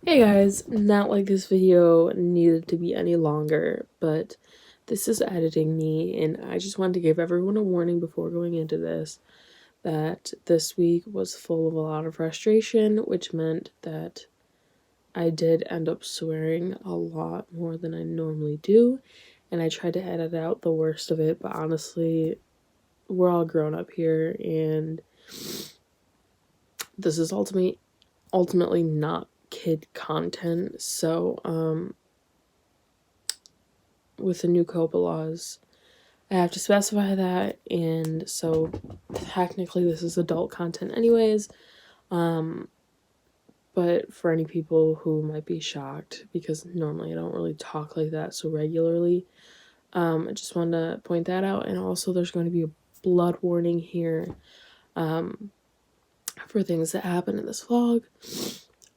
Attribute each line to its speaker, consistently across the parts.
Speaker 1: Hey guys, not like this video needed to be any longer, but this is editing me, and I just wanted to give everyone a warning before going into this, that this week was full of a lot of frustration, which meant that I did end up swearing a lot more than I normally do, and I tried to edit out the worst of it, but honestly, we're all grown up here, and this is ultimately not kid content, so with the new COPA laws, I have to specify that, and so technically this is adult content anyways, but for any people who might be shocked, because normally I don't really talk like that so regularly, I just wanted to point that out. And also there's going to be a blood warning here, for things that happen in this vlog.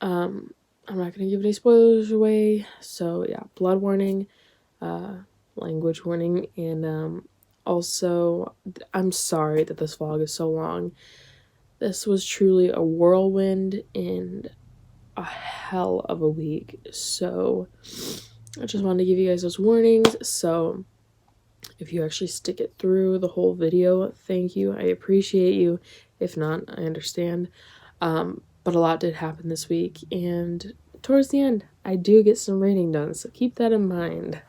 Speaker 1: I'm not going to give any spoilers away, so yeah, blood warning, language warning, and also, I'm sorry that this vlog is so long. This was truly a whirlwind and a hell of a week, so I just wanted to give you guys those warnings. So if you actually stick it through the whole video, thank you, I appreciate you. If not, I understand. But a lot did happen this week, and towards the end, I do get some reading done, so keep that in mind.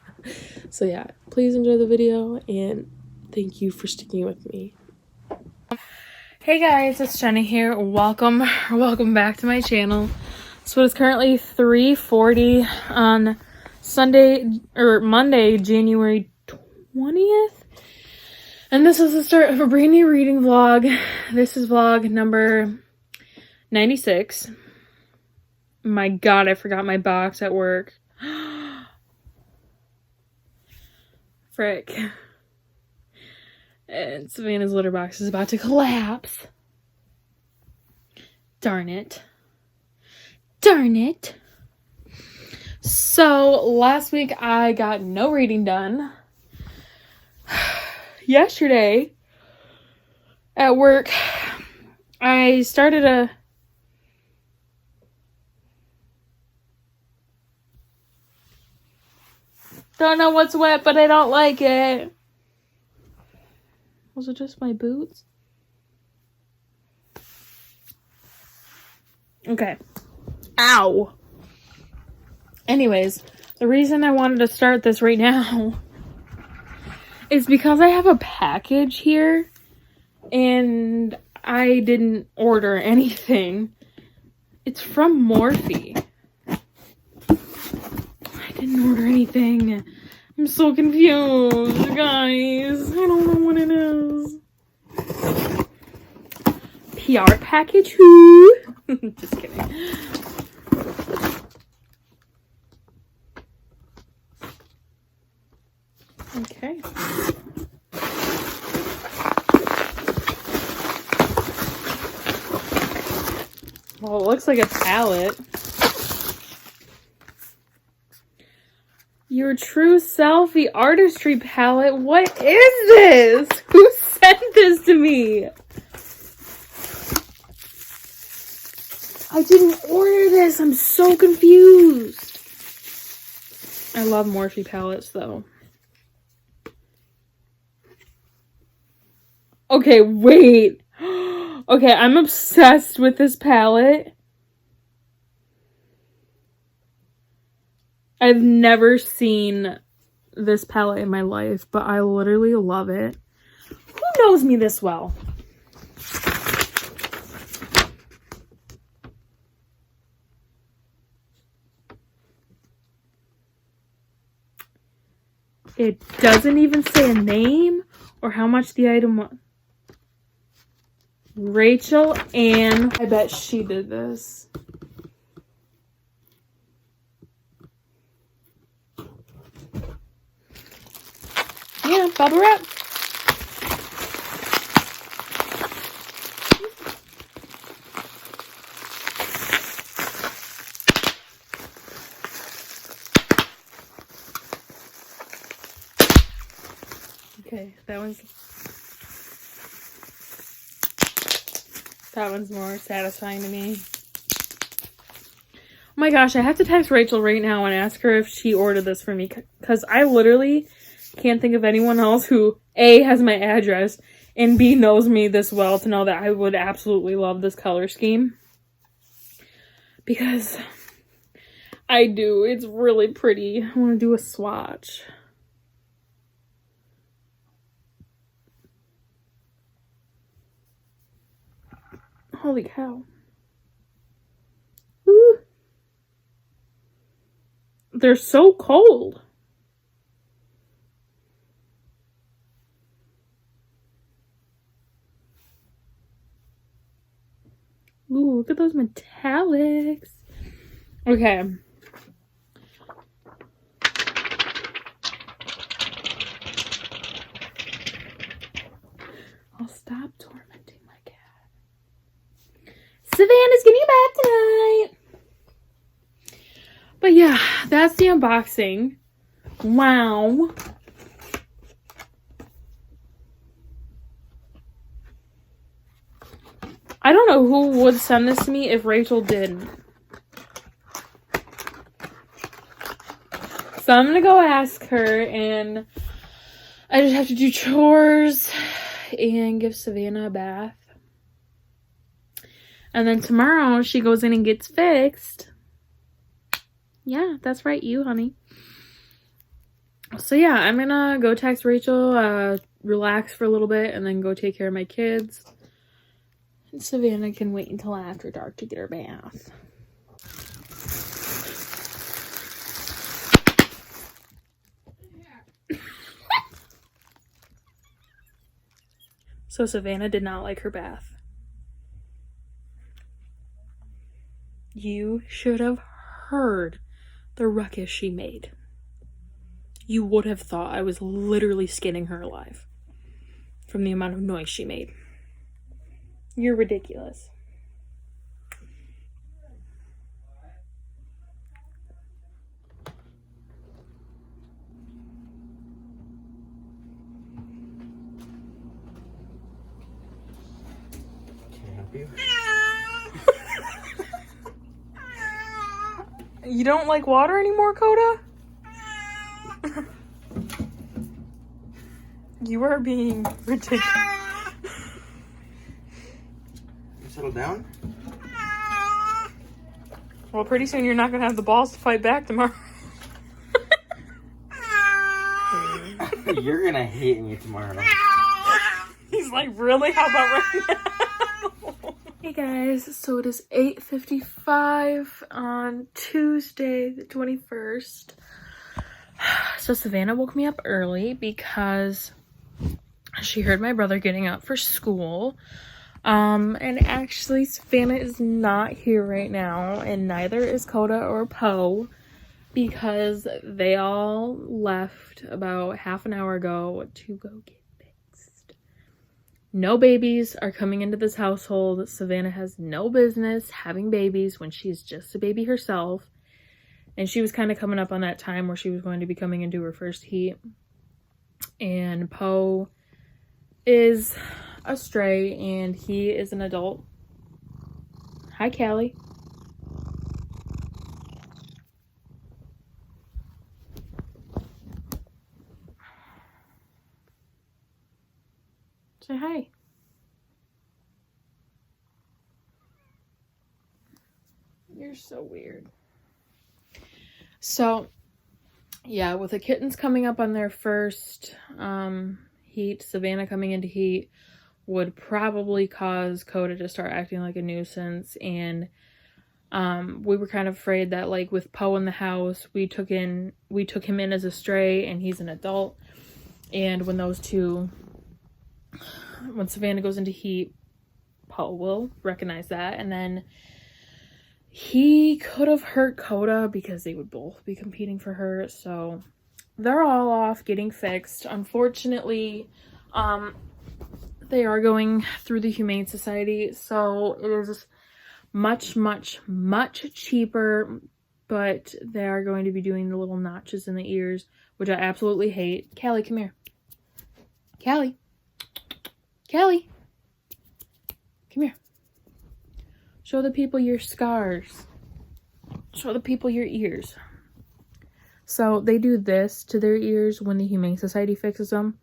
Speaker 1: So yeah, please enjoy the video, and thank you for sticking with me. Hey guys, it's Jenny here. Welcome back to my channel. So it's currently 3:40 on Monday, January 20th. And this is the start of a brand new reading vlog. This is vlog number 96. My god, I forgot my box at work. Frick. And Savannah's litter box is about to collapse. Darn it. Darn it. So, last week I got no reading done. Yesterday, at work, I started a... Don't know what's wet, but I don't like it. Was it just my boots? Okay. Ow. Anyways, the reason I wanted to start this right now is because I have a package here and I didn't order anything. It's from Morphe. I didn't order anything. I'm so confused, guys. I don't know what it is. PR package? Who? Just kidding. Okay. Well, it looks like a palette. Your True Selfie Artistry Palette? What is this? Who sent this to me? I didn't order this. I'm so confused. I love Morphe palettes, though. Okay, wait. Okay, I'm obsessed with this palette. I've never seen this palette in my life, but I literally love it. Who knows me this well? It doesn't even say a name or how much the item was. Rachel Ann. I bet she did this. Yeah, bubble wrap. Okay, that one's more satisfying to me. my gosh, I have to text Rachel right now and ask her if she ordered this for me. Because I literally can't think of anyone else who, A, has my address, and B, knows me this well to know that I would absolutely love this color scheme. Because I do. It's really pretty. I want to do a swatch. Holy cow. Woo. They're so cold. Ooh, look at those metallics. Okay. I'll stop tormenting my cat. Savannah's getting back tonight. But yeah, that's the unboxing. Wow. I don't know who would send this to me if Rachel didn't. So I'm gonna go ask her, and I just have to do chores and give Savannah a bath. And then tomorrow she goes in and gets fixed. Yeah, that's right, you, honey. So yeah, I'm gonna go text Rachel, relax for a little bit, and then go take care of my kids. And Savannah can wait until after dark to get her bath. So Savannah did not like her bath. You should have heard the ruckus she made. You would have thought I was literally skinning her alive from the amount of noise she made. You're ridiculous.
Speaker 2: Can I help you?
Speaker 1: You don't like water anymore, Coda? You are being ridiculous.
Speaker 2: You settle down?
Speaker 1: Well, pretty soon you're not going to have the balls to fight back tomorrow.
Speaker 2: You're gonna hate me tomorrow.
Speaker 1: He's like, really? How about right now? Hey guys, so it is 8:55 on Tuesday the 21st. So Savannah woke me up early because she heard my brother getting up for school. And actually Savannah is not here right now, and neither is Coda or Poe, because they all left about half an hour ago to go get fixed. No babies are coming into this household. Savannah has no business having babies when she's just a baby herself. And she was kind of coming up on that time where she was going to be coming into her first heat. And Poe is a stray, and he is an adult. Hi, Callie. Say hi. You're so weird. So, yeah, with the kittens coming up on their first heat, Savannah coming into heat would probably cause Coda to start acting like a nuisance. And we were kind of afraid that, like, with Poe in the house, we took him in as a stray, and he's an adult. And when Savannah goes into heat, Poe will recognize that, and then he could have hurt Coda because they would both be competing for her. So they're all off getting fixed. Unfortunately, they are going through the Humane Society, so it is much, much, much cheaper, but they are going to be doing the little notches in the ears, which I absolutely hate. Callie, come here. Callie. Callie. Come here. Show the people your scars. Show the people your ears. So they do this to their ears when the Humane Society fixes them.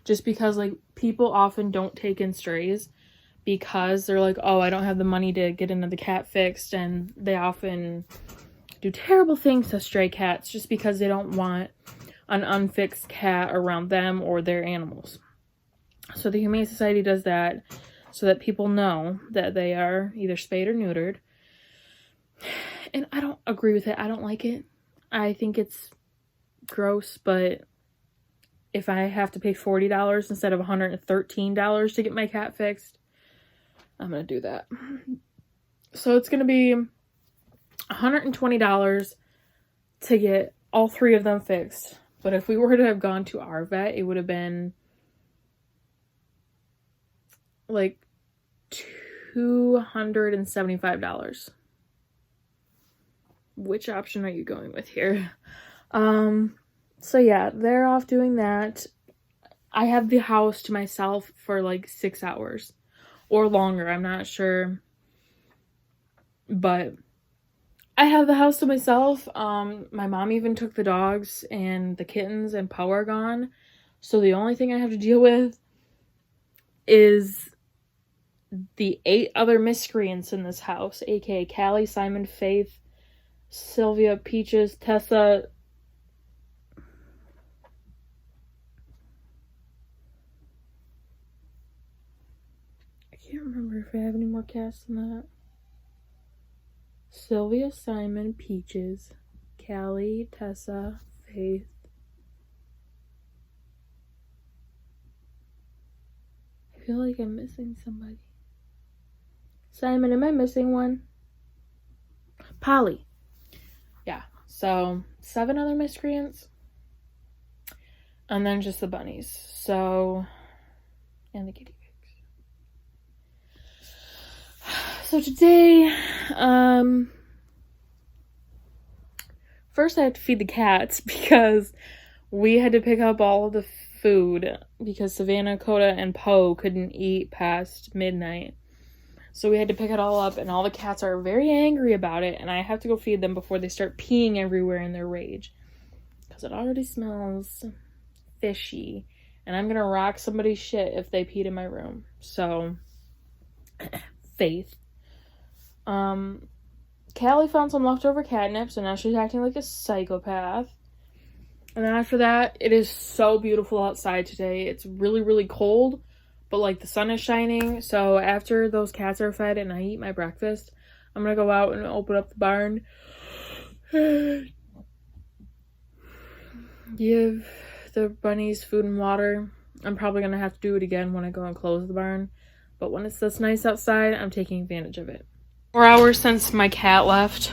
Speaker 1: Just because, like, people often don't take in strays because they're like, oh, I don't have the money to get another cat fixed. And they often do terrible things to stray cats just because they don't want an unfixed cat around them or their animals. So the Humane Society does that so that people know that they are either spayed or neutered. And I don't agree with it. I don't like it. I think it's gross, but if I have to pay $40 instead of $113 to get my cat fixed, I'm going to do that. So it's going to be $120 to get all 3 of them fixed. But if we were to have gone to our vet, it would have been like $275. Which option are you going with here? So yeah, they're off doing that. I have the house to myself for like 6 hours or longer. I'm not sure, but I have the house to myself. My mom even took the dogs and the kittens and Poe are gone. So the only thing I have to deal with is the 8 other miscreants in this house, aka Callie, Simon, Faith, Sylvia, Peaches, Tessa. I can't remember if I have any more cats than that. Sylvia, Simon, Peaches, Callie, Tessa, Faith. I feel like I'm missing somebody. Simon, am I missing one? Polly. Yeah, so 7 other miscreants. And then just the bunnies. So, and the kitty pigs. So today, first I have to feed the cats because we had to pick up all of the food because Savannah, Coda, and Poe couldn't eat past midnight. So we had to pick it all up, and all the cats are very angry about it, and I have to go feed them before they start peeing everywhere in their rage. Because it already smells fishy, and I'm going to rock somebody's shit if they peed in my room. So, Faith. Callie found some leftover catnip, so now she's acting like a psychopath. And then after that, it is so beautiful outside today. It's really, really cold, but like the sun is shining. So after those cats are fed and I eat my breakfast, I'm gonna go out and open up the barn. Give the bunnies food and water. I'm probably gonna have to do it again when I go and close the barn. But when it's this nice outside, I'm taking advantage of it. 4 hours since my cat left,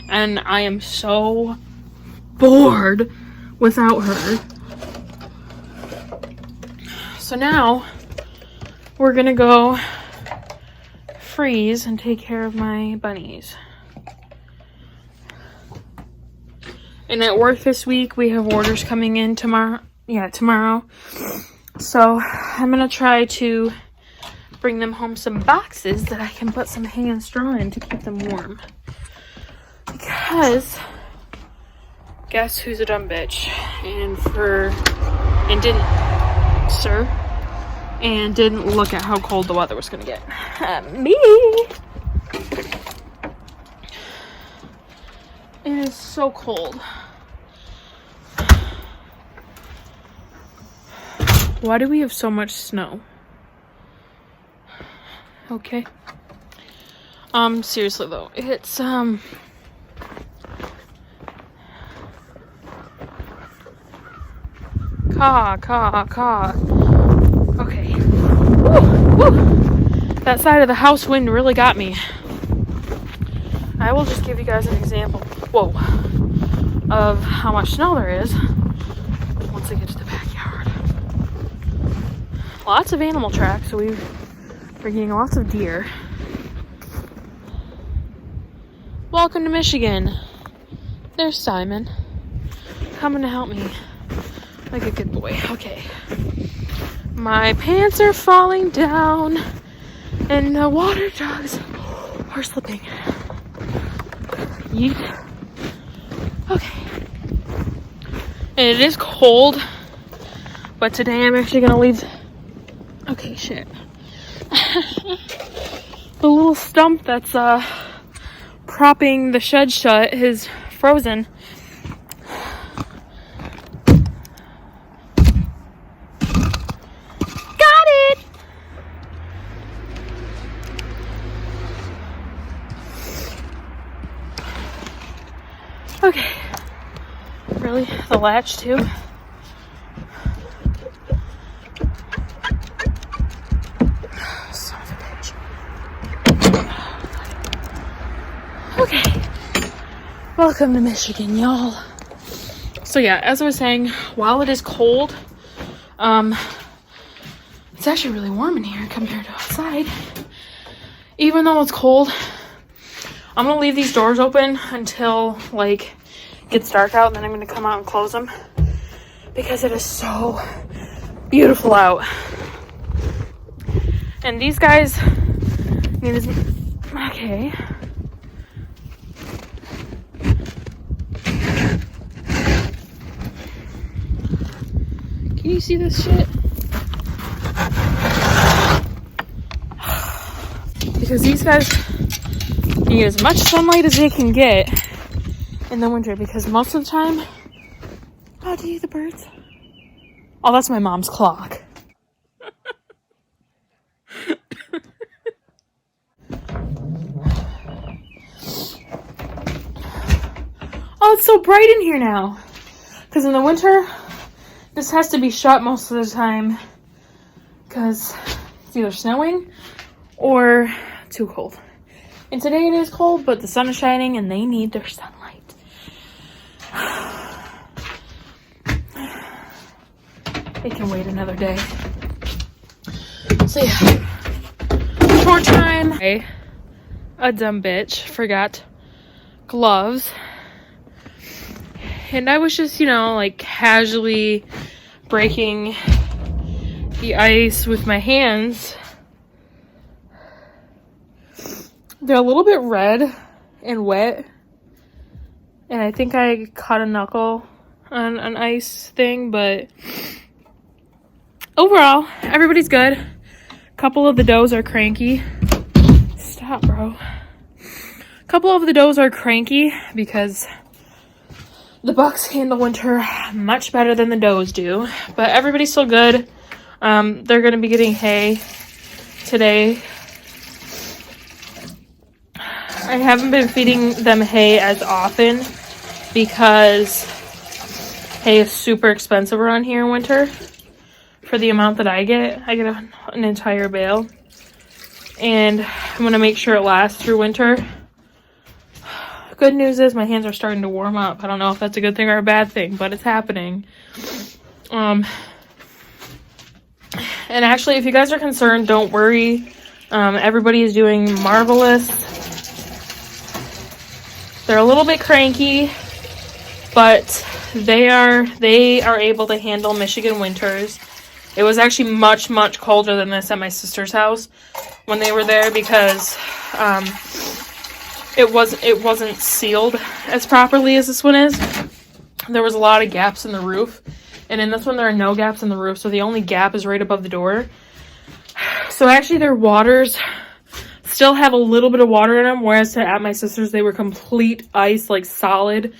Speaker 1: and I am so bored without her. So now we're gonna go freeze and take care of my bunnies. And at work this week, we have orders coming in tomorrow. Yeah, tomorrow. So I'm gonna try to bring them home some boxes that I can put some hay and straw in to keep them warm. Because guess who's a dumb bitch? And didn't look at how cold the weather was gonna get. Me. It is so cold. Why do we have so much snow? Okay. Seriously though, it's caw. Okay. Woo. That side of the house wind really got me. I will just give you guys an example, of how much snow there is once I get to the backyard. Lots of animal tracks, so we're getting lots of deer. Welcome to Michigan. There's Simon. Coming to help me. Like a good boy. Okay. My pants are falling down and the water jugs are slipping. Yeet. Okay. And it is cold, but today I'm actually gonna leave. Okay, shit. The little stump that's propping the shed shut is frozen. Got it! Okay. Really? The latch too? Son of a bitch. Okay. Welcome to Michigan, y'all. So yeah, as I was saying, while it is cold, it's actually really warm in here compared to outside. Even though it's cold, I'm gonna leave these doors open until like it gets dark out, and then I'm gonna come out and close them because it is so beautiful out. And these guys need this. Okay. Can you see this shit? Because these guys need as much sunlight as they can get in the winter, because most of the time... Oh, do you hear the birds? Oh, that's my mom's clock. Oh, it's so bright in here now. Because in the winter, this has to be shut most of the time because it's either snowing or too cold. And today it is cold, but the sun is shining and they need their sunlight. It can wait another day. So yeah, short time. A dumb bitch forgot gloves. And I was just, like casually breaking the ice with my hands. They're a little bit red and wet. And I think I caught a knuckle on an ice thing, but overall, everybody's good. A couple of the does are cranky. Stop, bro. A couple of the does are cranky because the bucks handle winter much better than the does do, but everybody's still good. They're going to be getting hay today. I haven't been feeding them hay as often because hay is super expensive around here in winter for the amount that I get. I get an entire bale, and I'm going to make sure it lasts through winter. Good news is my hands are starting to warm up. I don't know if that's a good thing or a bad thing, but it's happening. And actually, if you guys are concerned, don't worry. Everybody is doing marvelous. They're a little bit cranky, but they are able to handle Michigan winters. It was actually much, much colder than this at my sister's house when they were there because it wasn't sealed as properly as this one is. There was a lot of gaps in the roof, and in this one there are no gaps in the roof, so the only gap is right above the door. So actually their waters still have a little bit of water in them, whereas at my sister's they were complete ice, like solid.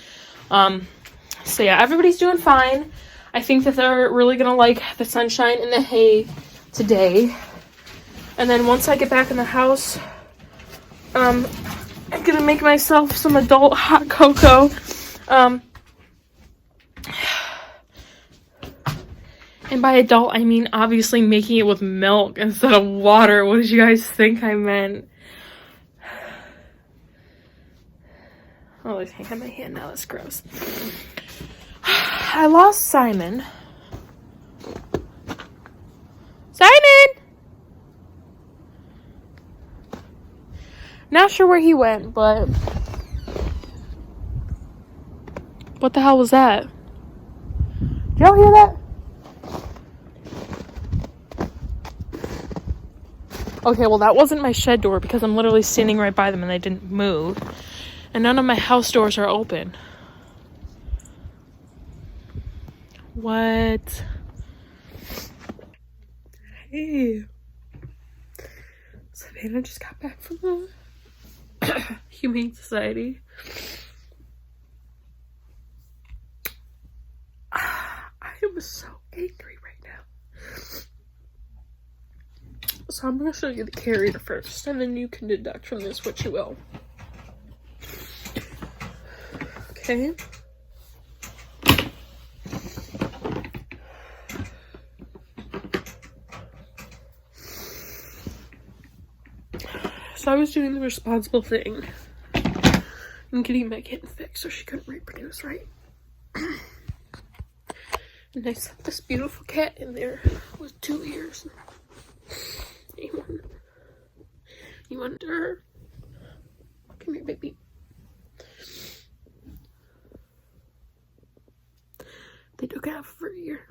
Speaker 1: So yeah, everybody's doing fine. I think that they're really gonna like the sunshine and the hay today. And then once I get back in the house, I'm gonna make myself some adult hot cocoa. And by adult, I mean obviously making it with milk instead of water. What did you guys think I meant? Oh, I can't have my hand now. That's gross. I lost Simon. Simon! Not sure where he went, but... What the hell was that? Did y'all hear that? Okay, well that wasn't my shed door because I'm literally standing right by them and they didn't move. And none of my house doors are open. What? Hey. Savannah just got back from the Humane Society. I am so angry right now. So I'm going to show you the carrier first, and then you can deduct from this what you will. Okay. So I was doing the responsible thing and getting my kitten fixed so she couldn't reproduce, right? And I set this beautiful cat in there with 2 ears. You want her? Come here, baby. They took half of her ear.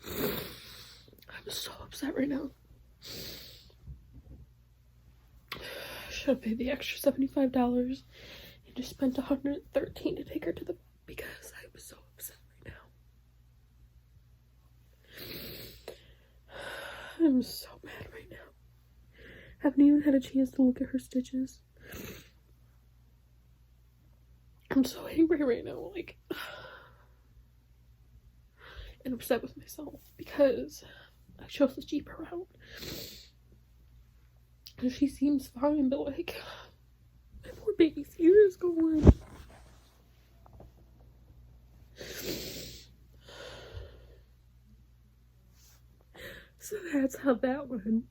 Speaker 1: I'm so upset right now. I should have paid the extra $75 and just spent $113 to take her to the vet because I was so upset right now. I'm so mad right now. Haven't even had a chance to look at her stitches. I'm so angry right now, like, and upset with myself because I chose the cheaper route. And she seems fine, but like, my poor baby's ear is going. So that's how that went.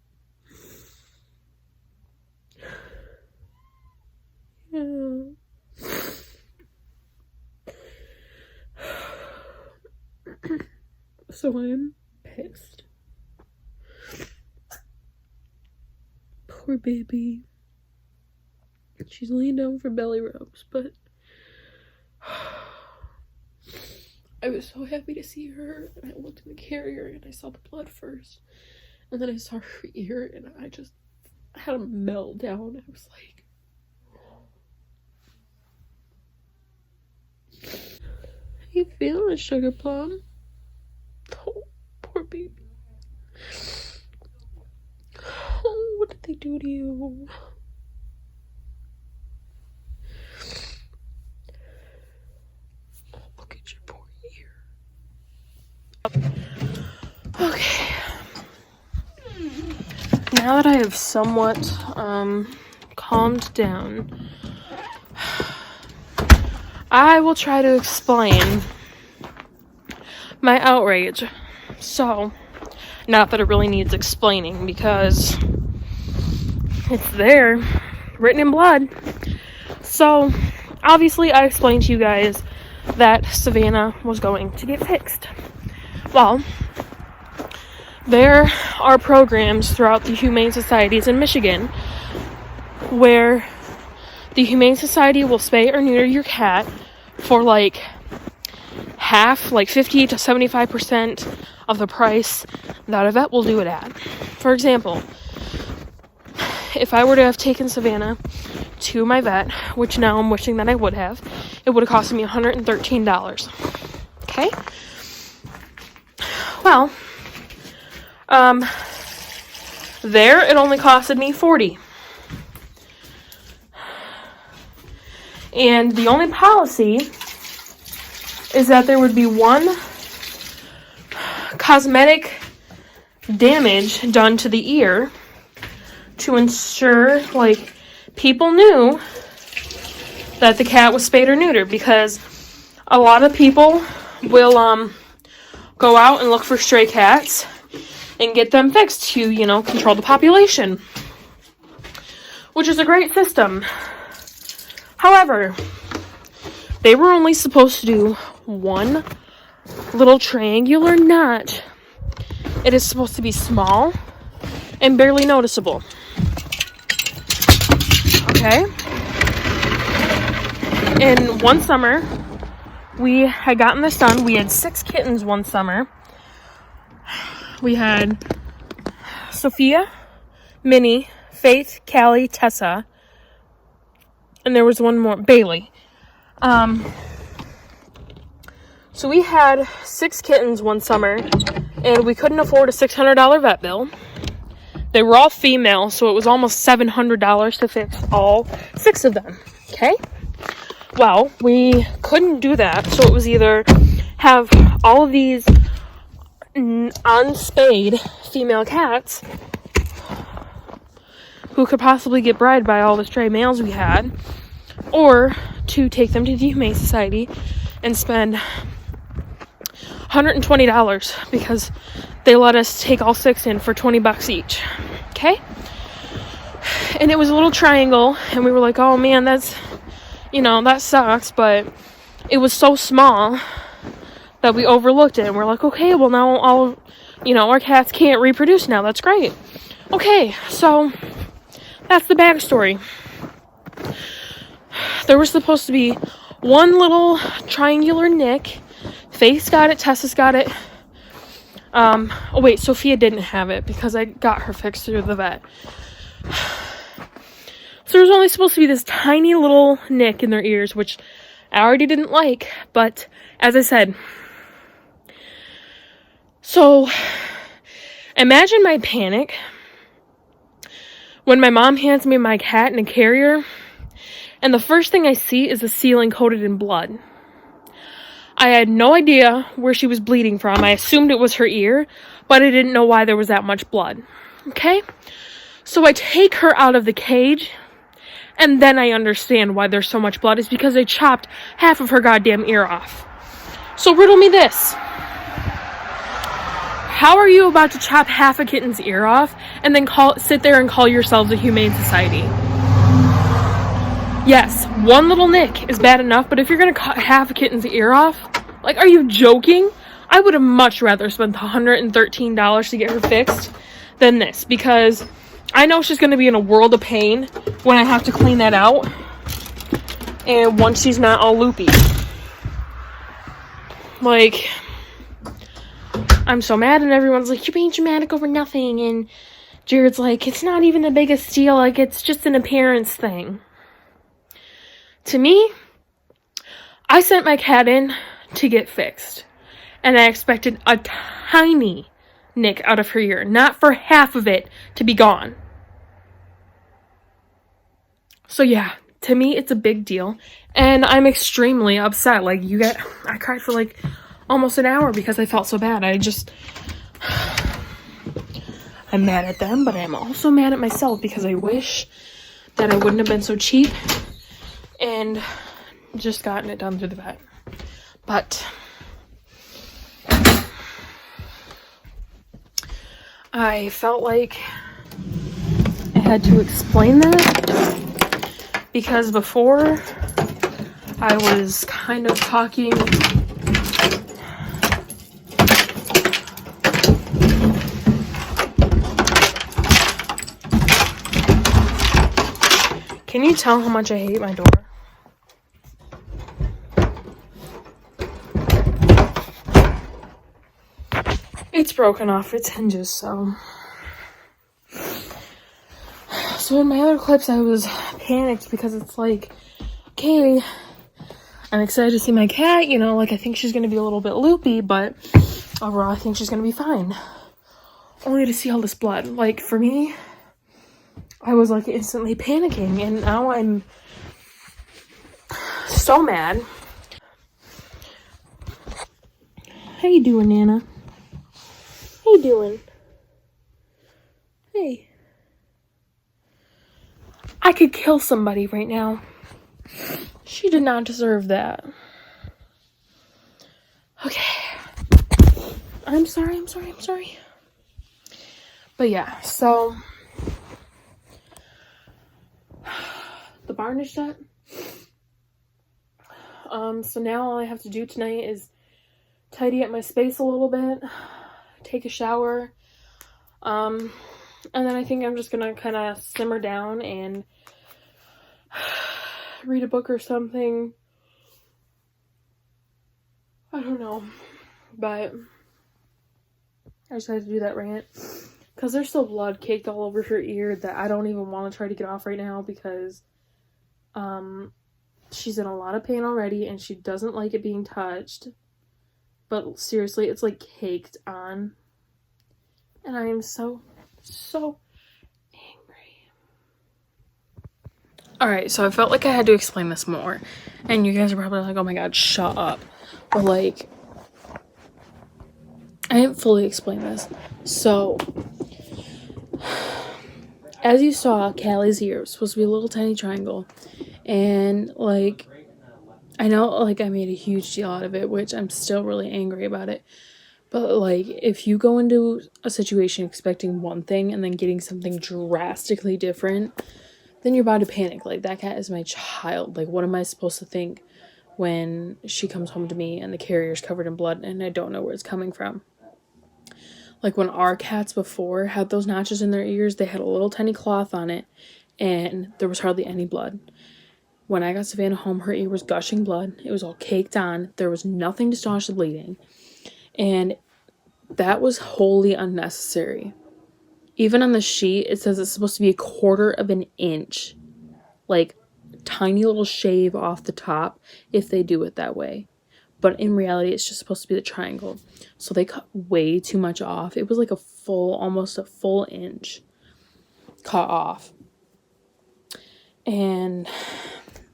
Speaker 1: Yeah. So I'm pissed. Poor baby. She's laying down for belly rubs, but I was so happy to see her, and I looked in the carrier and I saw the blood first, and then I saw her ear, and I just had a meltdown. I was like, how you feeling, Sugar Plum? Oh, poor baby. Oh, what did they do to you? Oh, look at your poor ear. Okay. Now that I have somewhat calmed down, I will try to explain my outrage. So, not that it really needs explaining because it's there, written in blood. So, obviously I explained to you guys that Savannah was going to get fixed. Well, there are programs throughout the Humane Societies in Michigan where the Humane Society will spay or neuter your cat for like half, like 50 to 75% of the price that a vet will do it at. For example, if I were to have taken Savannah to my vet, which now I'm wishing that I would have, it would have cost me $113. Okay? Well, there it only costed me $40. And the only policy is that there would be one cosmetic damage done to the ear to ensure, like, people knew that the cat was spayed or neutered, because a lot of people will go out and look for stray cats and get them fixed to, you know, control the population, which is a great system. However, they were only supposed to do one little triangular knot. It is supposed to be small and barely noticeable. Okay? And one summer, we had gotten this done. We had 6 kittens one summer. We had Sophia, Minnie, Faith, Callie, Tessa, and there was one more, Bailey. So we had 6 kittens one summer, and we couldn't afford a $600 vet bill. They were all female, so it was almost $700 to fix all 6 of them, okay? Well, we couldn't do that, so it was either have all of these unspayed female cats who could possibly get bred by all the stray males we had, or to take them to the Humane Society and spend $120 because they let us take all 6 in for $20 each, okay? And it was a little triangle, and we were like, oh man, that's, that sucks, but it was so small that we overlooked it, and we're like, okay, well now all, our cats can't reproduce now, that's great. Okay, so that's the backstory. There was supposed to be one little triangular nick. Faith got it, Tessa's got it. Oh wait, Sophia didn't have it because I got her fixed through the vet. So there was only supposed to be this tiny little nick in their ears, which I already didn't like, but as I said, so imagine my panic when my mom hands me my cat in a carrier, and the first thing I see is the ceiling coated in blood. I had no idea where she was bleeding from. I assumed it was her ear, but I didn't know why there was that much blood. Okay? So I take her out of the cage, and then I understand why there's so much blood. It's because they chopped half of her goddamn ear off. So riddle me this. How are you about to chop half a kitten's ear off and then sit there and call yourselves a Humane Society? Yes, one little nick is bad enough, but if you're going to cut half a kitten's ear off, like, are you joking? I would have much rather spent the $113 to get her fixed than this, because I know she's going to be in a world of pain when I have to clean that out, and once she's not all loopy. Like, I'm so mad, and everyone's like, you're being dramatic over nothing, and Jared's like, it's not even the biggest deal, like, it's just an appearance thing. To me, I sent my cat in to get fixed, and I expected a tiny nick out of her ear, not for half of it to be gone. So yeah, to me, it's a big deal, and I'm extremely upset. Like, I cried for like almost an hour because I felt so bad. I'm mad at them, but I'm also mad at myself because I wish that I wouldn't have been so cheap and just gotten it done through the vet. But I felt like I had to explain that because before I was kind of talking Can you tell how much I hate my door? It's broken off its hinges, so in my other clips I was panicked because it's like, okay, I'm excited to see my cat, like I think she's going to be a little bit loopy, but overall I think she's going to be fine. Only to see all this blood. Like, for me, I was like instantly panicking, and now I'm so mad. How you doing, Nana? How you doing? Hey. I could kill somebody right now. She did not deserve that. Okay. I'm sorry. But yeah, so the barn is shut. So now all I have to do tonight is tidy up my space a little bit, take a shower, and then I think I'm just gonna kind of simmer down and read a book or something. I don't know, but I just had to do that rant. because there's still blood caked all over her ear that I don't even want to try to get off right now because she's in a lot of pain already and she doesn't like it being touched. But seriously, it's like caked on. And I am so angry. Alright, so I felt like I had to explain this more. And you guys are probably like, oh my god, shut up. But like, I didn't fully explain this. So, as you saw, Callie's ear was supposed to be a little tiny triangle. And like, I know like I made a huge deal out of it, which I'm still really angry about it. But like, if you go into a situation expecting one thing and then getting something drastically different, then you're about to panic. Like, that cat is my child. Like, what am I supposed to think when she comes home to me and the carrier's covered in blood and I don't know where it's coming from? Like, when our cats before had those notches in their ears, they had a little tiny cloth on it and there was hardly any blood. When I got Savannah home, her ear was gushing blood. It was all caked on. There was nothing to staunch the bleeding. And that was wholly unnecessary. Even on the sheet, it says it's supposed to be 1/4 of an inch. Like, tiny little shave off the top if they do it that way. But in reality, it's just supposed to be the triangle. So they cut way too much off. It was like almost a full inch cut off. And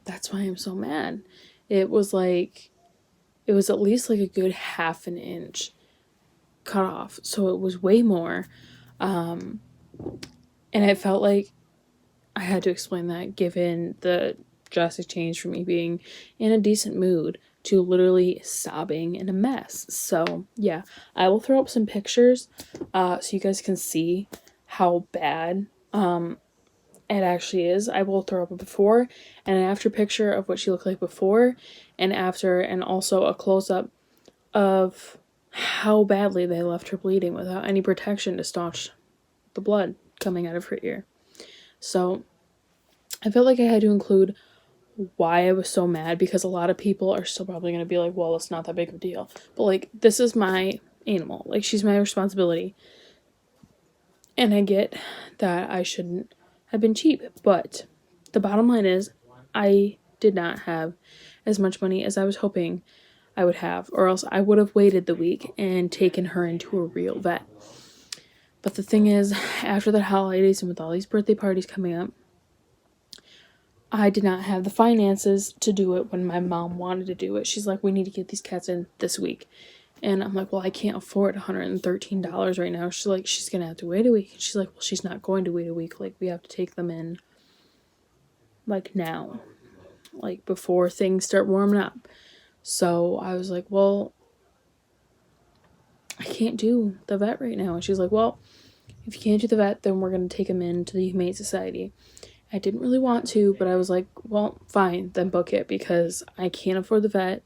Speaker 1: that's why I'm so mad. It was at least like a good 1/2 inch cut off. So it was way more. And I felt like I had to explain that given the drastic change from me being in a decent mood to literally sobbing in a mess. So yeah, I will throw up some pictures so you guys can see how bad it actually is. I will throw up a before and an after picture of what she looked like before and after, and also a close-up of how badly they left her bleeding without any protection to staunch the blood coming out of her ear. So I felt like I had to include why I was so mad, because a lot of people are still probably going to be like, well, it's not that big of a deal. But like, this is my animal. Like, she's my responsibility. And I get that I shouldn't have been cheap. But the bottom line is, I did not have as much money as I was hoping I would have, or else I would have waited the week and taken her into a real vet. But the thing is, after the holidays and with all these birthday parties coming up, I did not have the finances to do it when my mom wanted to do it. She's like, we need to get these cats in this week. And I'm like, well, I can't afford $113 right now. She's like, she's going to have to wait a week. She's like, well, she's not going to wait a week. Like, we have to take them in, like, now. Like, before things start warming up. So I was like, well, I can't do the vet right now. And she's like, well, if you can't do the vet, then we're going to take them into the Humane Society. I didn't really want to, but I was like, well, fine, then book it, because I can't afford the vet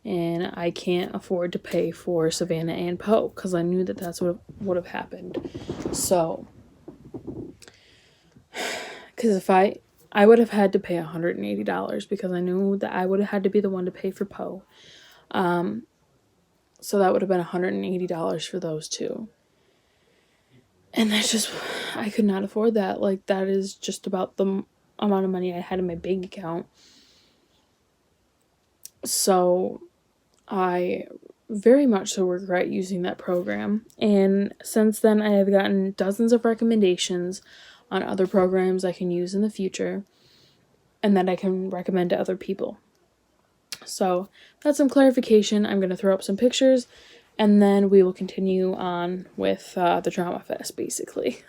Speaker 1: and I can't afford to pay for Savannah and Poe, because I knew that that's what would have happened. So, because if I would have had to pay $180, because I knew that I would have had to be the one to pay for Poe. So that would have been $180 for those two. And that's just, I could not afford that. Like, that is just about the amount of money I had in my bank account. So I very much so regret using that program. And since then, I have gotten dozens of recommendations on other programs I can use in the future and that I can recommend to other people. So that's some clarification. I'm going to throw up some pictures and then we will continue on with the Drama Fest, basically.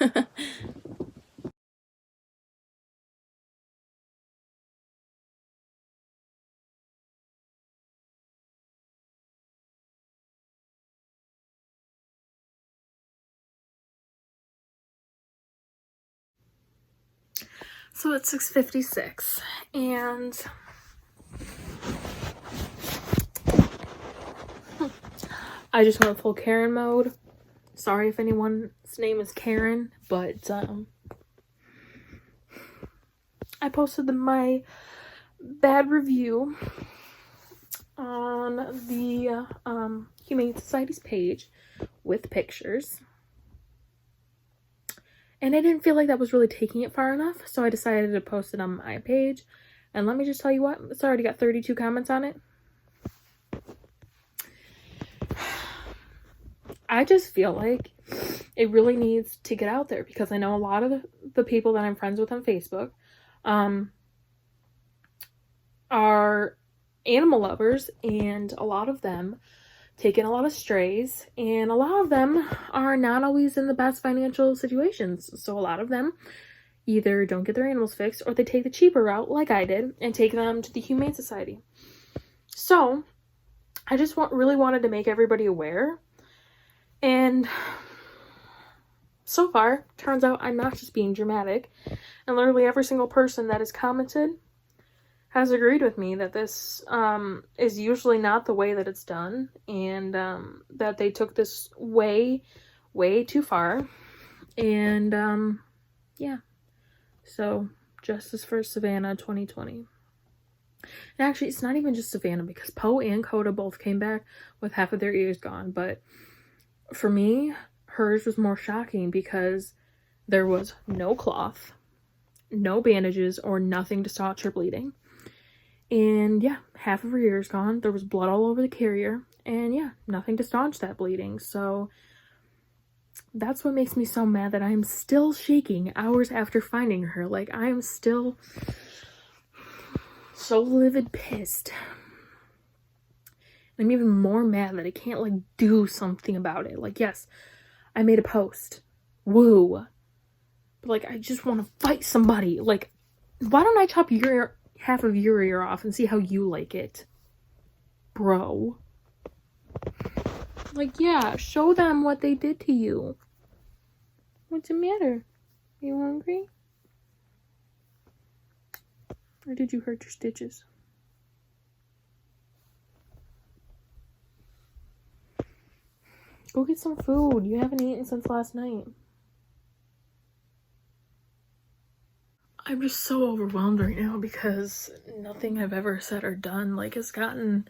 Speaker 1: So it's 6:56 and I just went full Karen mode. Sorry if anyone's name is Karen, but I posted my bad review on the Humane Society's page with pictures. And I didn't feel like that was really taking it far enough, so I decided to post it on my page. And let me just tell you what, it's already got 32 comments on it. I just feel like it really needs to get out there, because I know a lot of the people that I'm friends with on Facebook are animal lovers, and a lot of them take in a lot of strays, and a lot of them are not always in the best financial situations. So a lot of them either don't get their animals fixed, or they take the cheaper route like I did and take them to the Humane Society. So I just really wanted to make everybody aware. And so far, turns out I'm not just being dramatic. And literally every single person that has commented has agreed with me that this is usually not the way that it's done, and that they took this way, way too far. And yeah. So, justice for Savannah 2020. And actually, it's not even just Savannah, because Poe and Coda both came back with half of their ears gone. But for me, hers was more shocking, because there was no cloth, no bandages, or nothing to staunch her bleeding. And yeah, half of her ears gone. There was blood all over the carrier. And yeah, nothing to staunch that bleeding. So that's what makes me so mad, that I am still shaking hours after finding her. Like, I am still so livid pissed. I'm even more mad that I can't, like, do something about it. Like, yes, I made a post. Woo. But, like, I just want to fight somebody. Like, why don't I chop half of your ear off and see how you like it? Bro. Like, yeah, show them what they did to you. What's the matter? You hungry? Or did you hurt your stitches? Go get some food. You haven't eaten since last night. I'm just so overwhelmed right now, because nothing I've ever said or done, like, has gotten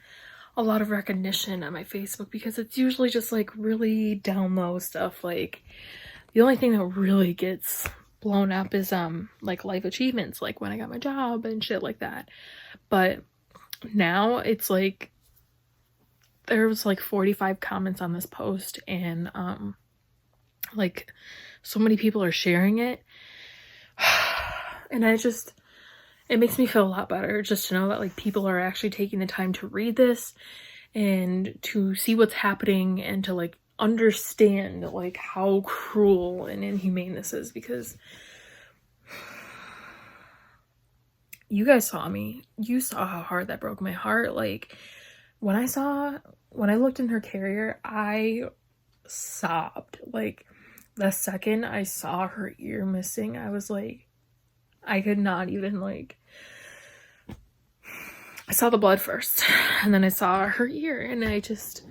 Speaker 1: a lot of recognition on my Facebook, because it's usually just, like, really down low stuff. Like, the only thing that really gets blown up is like life achievements, like when I got my job and shit like that. But now it's like there was like 45 comments on this post, and like so many people are sharing it. And it makes me feel a lot better just to know that, like, people are actually taking the time to read this and to see what's happening, and to, like, understand, like, how cruel and inhumane this is. Because you guys saw me. You saw how hard that broke my heart. Like, when I looked in her carrier, I sobbed. Like, the second I saw her ear missing, I was like, I could not even, like, I saw the blood first, and then I saw her ear, and I just,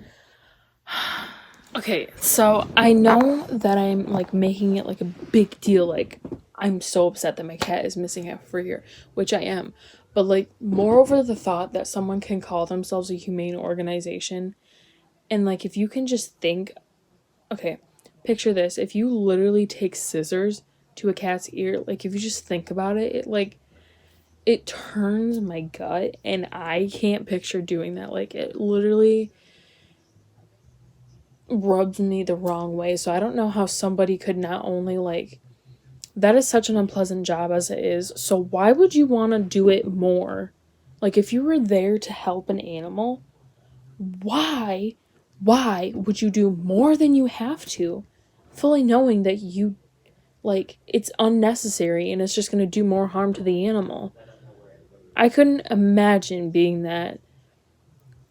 Speaker 1: okay, so I know that I'm, like, making it, like, a big deal, like, I'm so upset that my cat is missing half of her ear, which I am, but, like, moreover, the thought that someone can call themselves a humane organization, and, like, if you can just think, okay, picture this, if you literally take scissors to a cat's ear, like, if you just think about it, it turns my gut, and I can't picture doing that. Like, it literally rubs me the wrong way. So I don't know how somebody could not only, like, that is such an unpleasant job as it is. So why would you want to do it more? Like, if you were there to help an animal, why would you do more than you have to, fully knowing that you, like, it's unnecessary and it's just going to do more harm to the animal? I couldn't imagine being that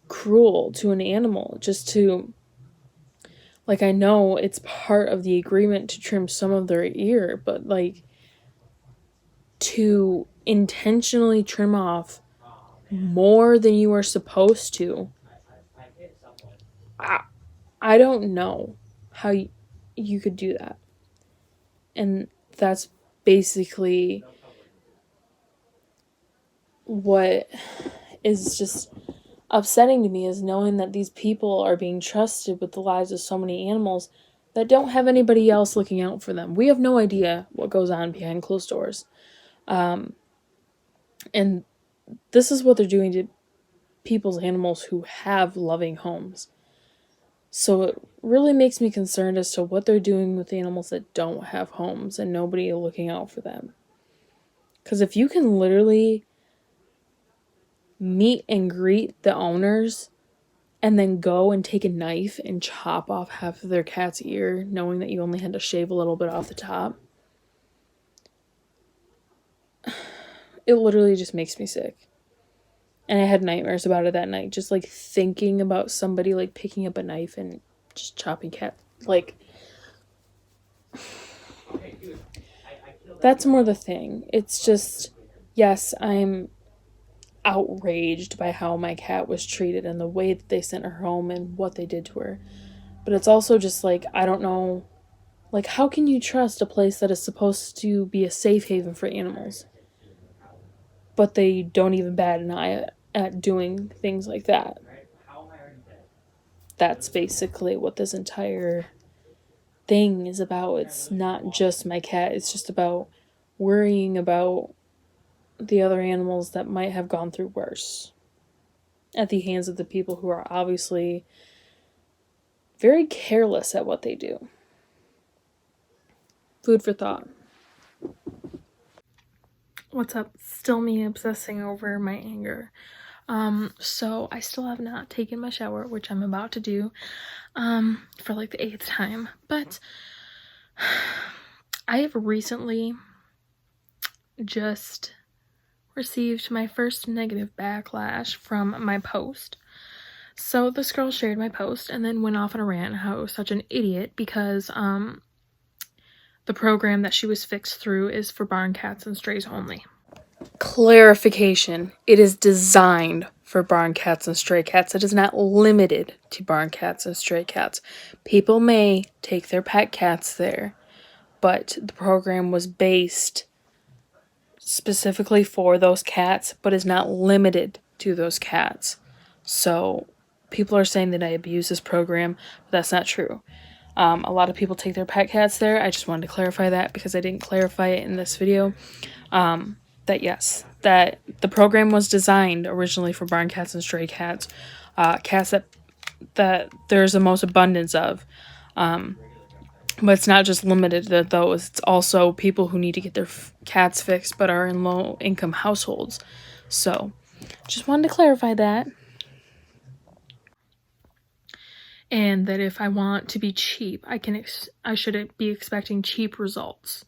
Speaker 1: cruel to an animal just to, like, I know it's part of the agreement to trim some of their ear, but, like, to intentionally trim off more than you are supposed to, I don't know how you could do that. And that's basically what is just upsetting to me, is knowing that these people are being trusted with the lives of so many animals that don't have anybody else looking out for them. We have no idea what goes on behind closed doors. And this is what they're doing to people's animals who have loving homes. So it really makes me concerned as to what they're doing with animals that don't have homes and nobody looking out for them. Because if you can literally meet and greet the owners and then go and take a knife and chop off half of their cat's ear, knowing that you only had to shave a little bit off the top, it literally just makes me sick. And I had nightmares about it that night, just like thinking about somebody like picking up a knife and just chopping cat. Like, that's more the thing. It's just, yes, I'm outraged by how my cat was treated and the way that they sent her home and what they did to her. But it's also just like, I don't know, like, how can you trust a place that is supposed to be a safe haven for animals, but they don't even bat an eye at doing things like that? That's basically what this entire thing is about. It's not just my cat, it's just about worrying about the other animals that might have gone through worse at the hands of the people who are obviously very careless at what they do. Food for thought. What's up? Still me obsessing over my anger. So I still have not taken my shower, which I'm about to do, for like the 8th time. But I have recently just received my first negative backlash from my post. So this girl shared my post and then went off on a rant how I was such an idiot because the program that she was fixed through is for barn cats and strays only. Clarification: it is designed for barn cats and stray cats. It is not limited to barn cats and stray cats. People may take their pet cats there, but the program was based specifically for those cats, but is not limited to those cats. So people are saying that I abuse this program, but that's not true. A lot of people take their pet cats there. I just wanted to clarify that because I didn't clarify it in this video. That yes, that the program was designed originally for barn cats and stray cats, cats that there's the most abundance of. But it's not just limited to those. It's also people who need to get their cats fixed but are in low-income households. So, just wanted to clarify that. And that if I want to be cheap, I should be expecting cheap results.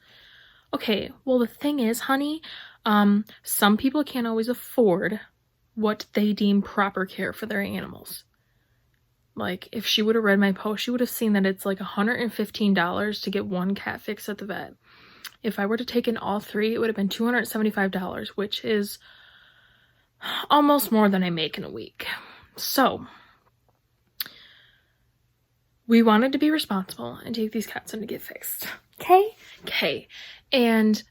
Speaker 1: Okay, well the thing is, honey, some people can't always afford what they deem proper care for their animals. Like, if she would have read my post, she would have seen that it's like $115 to get one cat fixed at the vet. If I were to take in all 3, it would have been $275, which is almost more than I make in a week. So, we wanted to be responsible and take these cats in to get fixed. Okay. And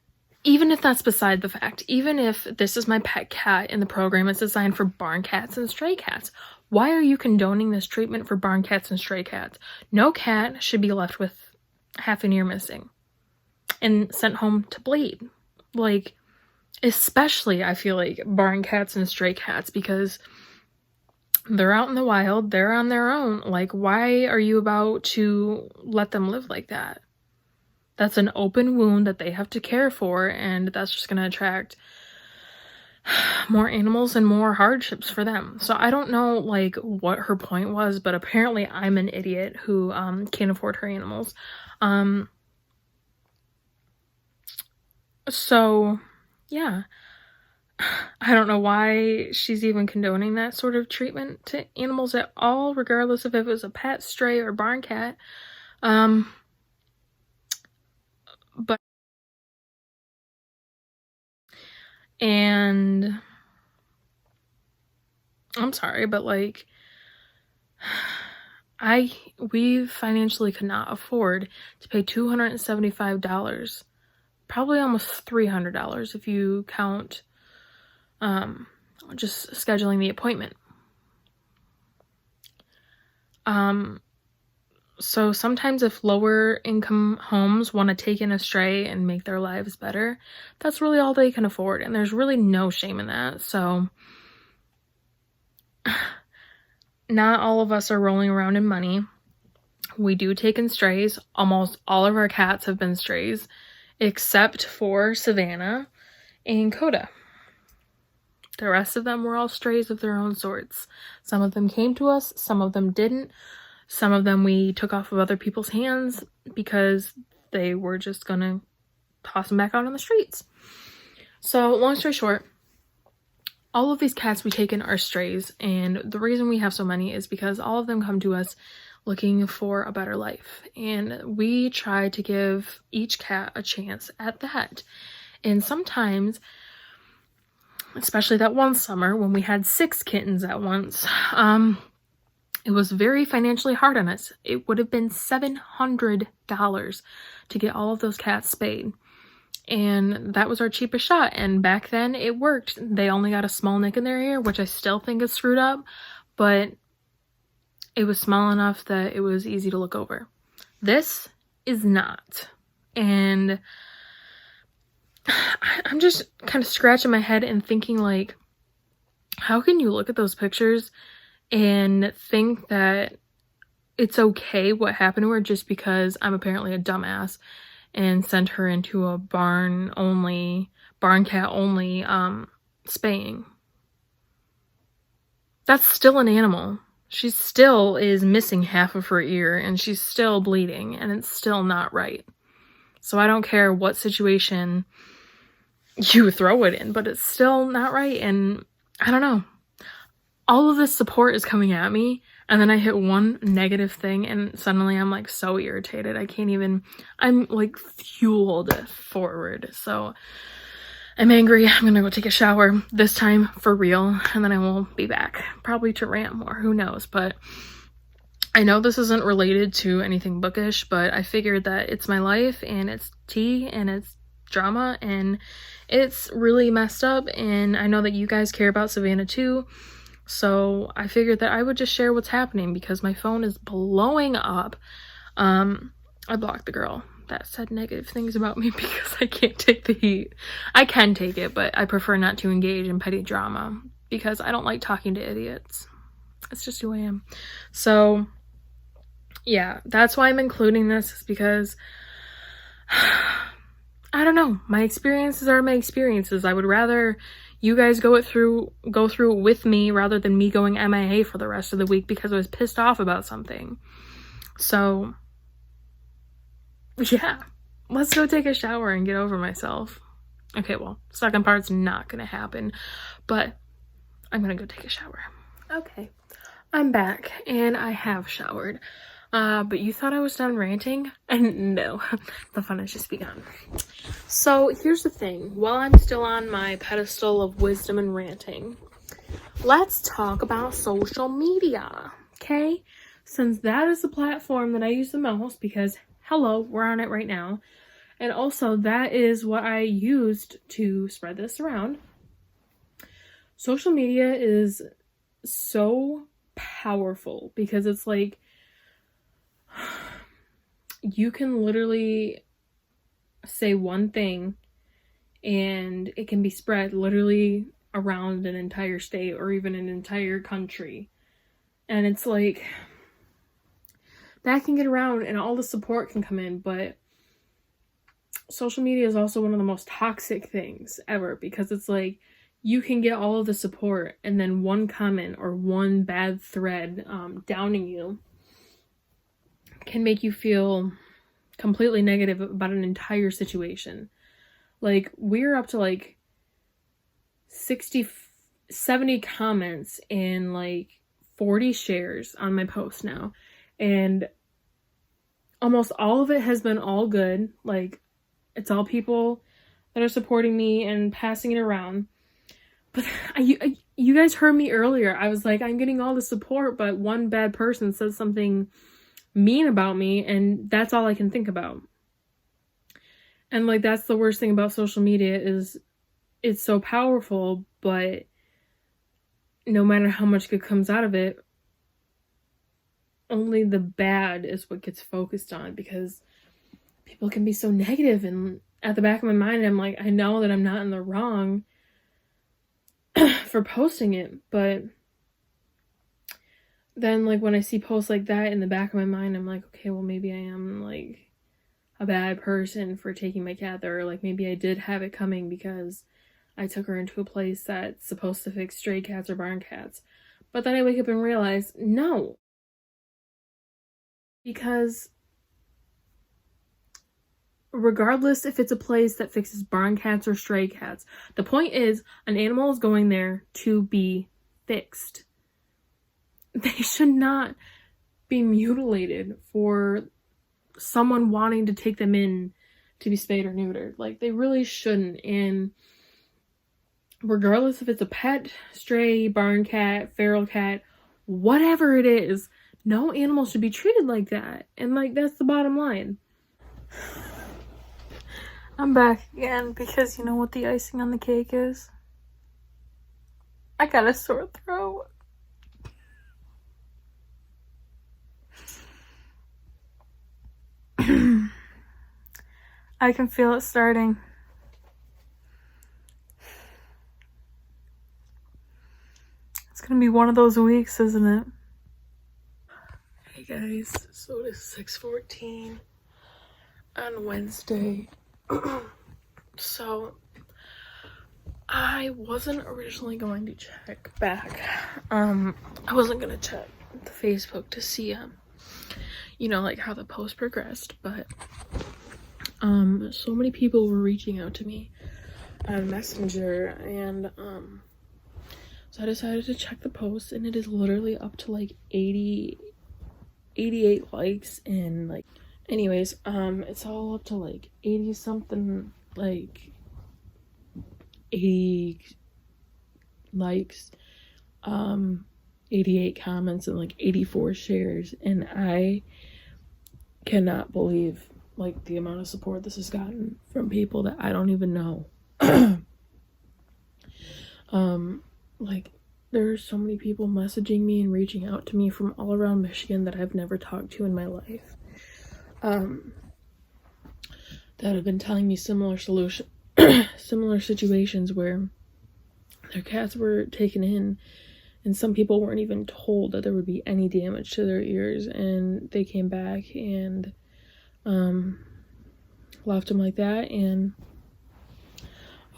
Speaker 1: even if that's beside the fact, even if this is my pet cat and the program is designed for barn cats and stray cats, why are you condoning this treatment for barn cats and stray cats? No cat should be left with half an ear missing and sent home to bleed. Like, especially, I feel like, barn cats and stray cats, because they're out in the wild, they're on their own. Like, why are you about to let them live like that? That's an open wound that they have to care for, and that's just going to attract more animals and more hardships for them. So I don't know, like, what her point was, but apparently I'm an idiot who can't afford her animals. So, yeah. I don't know why she's even condoning that sort of treatment to animals at all, regardless if it was a pet, stray, or barn cat. But, and I'm sorry, but like, we financially could not afford to pay $275, probably almost $300 if you count just scheduling the appointment. So sometimes if lower income homes want to take in a stray and make their lives better, that's really all they can afford. And there's really no shame in that. So not all of us are rolling around in money. We do take in strays. Almost all of our cats have been strays, except for Savannah and Coda. The rest of them were all strays of their own sorts. Some of them came to us, some of them didn't. Some of them we took off of other people's hands because they were just gonna toss them back out on the streets. So, long story short, all of these cats we take in are strays, and the reason we have so many is because all of them come to us looking for a better life, and we try to give each cat a chance at that. And sometimes, especially that one summer when we had 6 kittens at once, it was very financially hard on us. It would have been $700 to get all of those cats spayed. And that was our cheapest shot. And back then it worked. They only got a small nick in their ear, which I still think is screwed up, but it was small enough that it was easy to look over. This is not. And I'm just kind of scratching my head and thinking, like, how can you look at those pictures and think that it's okay what happened to her just because I'm apparently a dumbass and sent her into a barn cat only spaying? That's still an animal. She still is missing half of her ear and she's still bleeding, and it's still not right. So I don't care what situation you throw it in, but it's still not right. And I don't know. All of this support is coming at me, and then I hit one negative thing and suddenly I'm like so irritated. I'm like fueled forward. So I'm angry. I'm gonna go take a shower, this time for real, and then I will be back, probably to rant more, who knows. But I know this isn't related to anything bookish, but I figured that it's my life and it's tea and it's drama and it's really messed up, and I know that you guys care about Savannah too. So I figured that I would just share what's happening because my phone is blowing up. I blocked the girl that said negative things about me because I can't take the heat. I can take it, but I prefer not to engage in petty drama because I don't like talking to idiots. It's just who I am. So yeah, that's why I'm including this, is because I don't know. My experiences are my experiences. I would rather you guys go through it with me rather than me going MIA for the rest of the week because I was pissed off about something. So yeah, let's go take a shower and get over myself. Okay, well, second part's not gonna happen, but I'm gonna go take a shower. Okay, I'm back and I have showered. But you thought I was done ranting? And no, the fun has just begun. So here's the thing. While I'm still on my pedestal of wisdom and ranting, let's talk about social media, okay? Since that is the platform that I use the most, because hello, we're on it right now. And also that is what I used to spread this around. Social media is so powerful because it's like, you can literally say one thing and it can be spread literally around an entire state or even an entire country. And it's like, that can get around and all the support can come in, but social media is also one of the most toxic things ever because it's like, you can get all of the support and then one comment or one bad thread downing you can make you feel completely negative about an entire situation. Like, we're up to like 70 comments and like 40 shares on my post now, and almost all of it has been all good. Like, it's all people that are supporting me and passing it around. But you guys heard me earlier. I was like, I'm getting all the support, but one bad person says something mean about me and that's all I can think about. And like, that's the worst thing about social media, is it's so powerful, but no matter how much good comes out of it, only the bad is what gets focused on, because people can be so negative, and at the back of my mind I'm like, I know that I'm not in the wrong for posting it, but then like when I see posts like that in the back of my mind, I'm like, okay, well maybe I am like a bad person for taking my cat there, or like maybe I did have it coming because I took her into a place that's supposed to fix stray cats or barn cats. But then I wake up and realize, no, because regardless if it's a place that fixes barn cats or stray cats, the point is an animal is going there to be fixed. They should not be mutilated for someone wanting to take them in to be spayed or neutered. Like, they really shouldn't. And regardless if it's a pet, stray, barn cat, feral cat, whatever it is, no animal should be treated like that. And like, that's the bottom line. I'm back again because you know what the icing on the cake is? I got a sore throat. I can feel it starting. It's gonna be one of those weeks, isn't it? Hey guys, so it is 6:14 on Wednesday. So I wasn't originally going to check back. I wasn't gonna check the Facebook to see you know, like how the post progressed, but so many people were reaching out to me on Messenger, and so I decided to check the post, and it is literally up to like 88 likes, and like, anyways, it's all up to like 80 something, like 80 likes, 88 comments, and like 84 shares, and I cannot believe like the amount of support this has gotten from people that I don't even know. Like, there are so many people messaging me and reaching out to me from all around Michigan that I've never talked to in my life, that have been telling me similar situations where their cats were taken in, and some people weren't even told that there would be any damage to their ears, and they came back and left them like that. And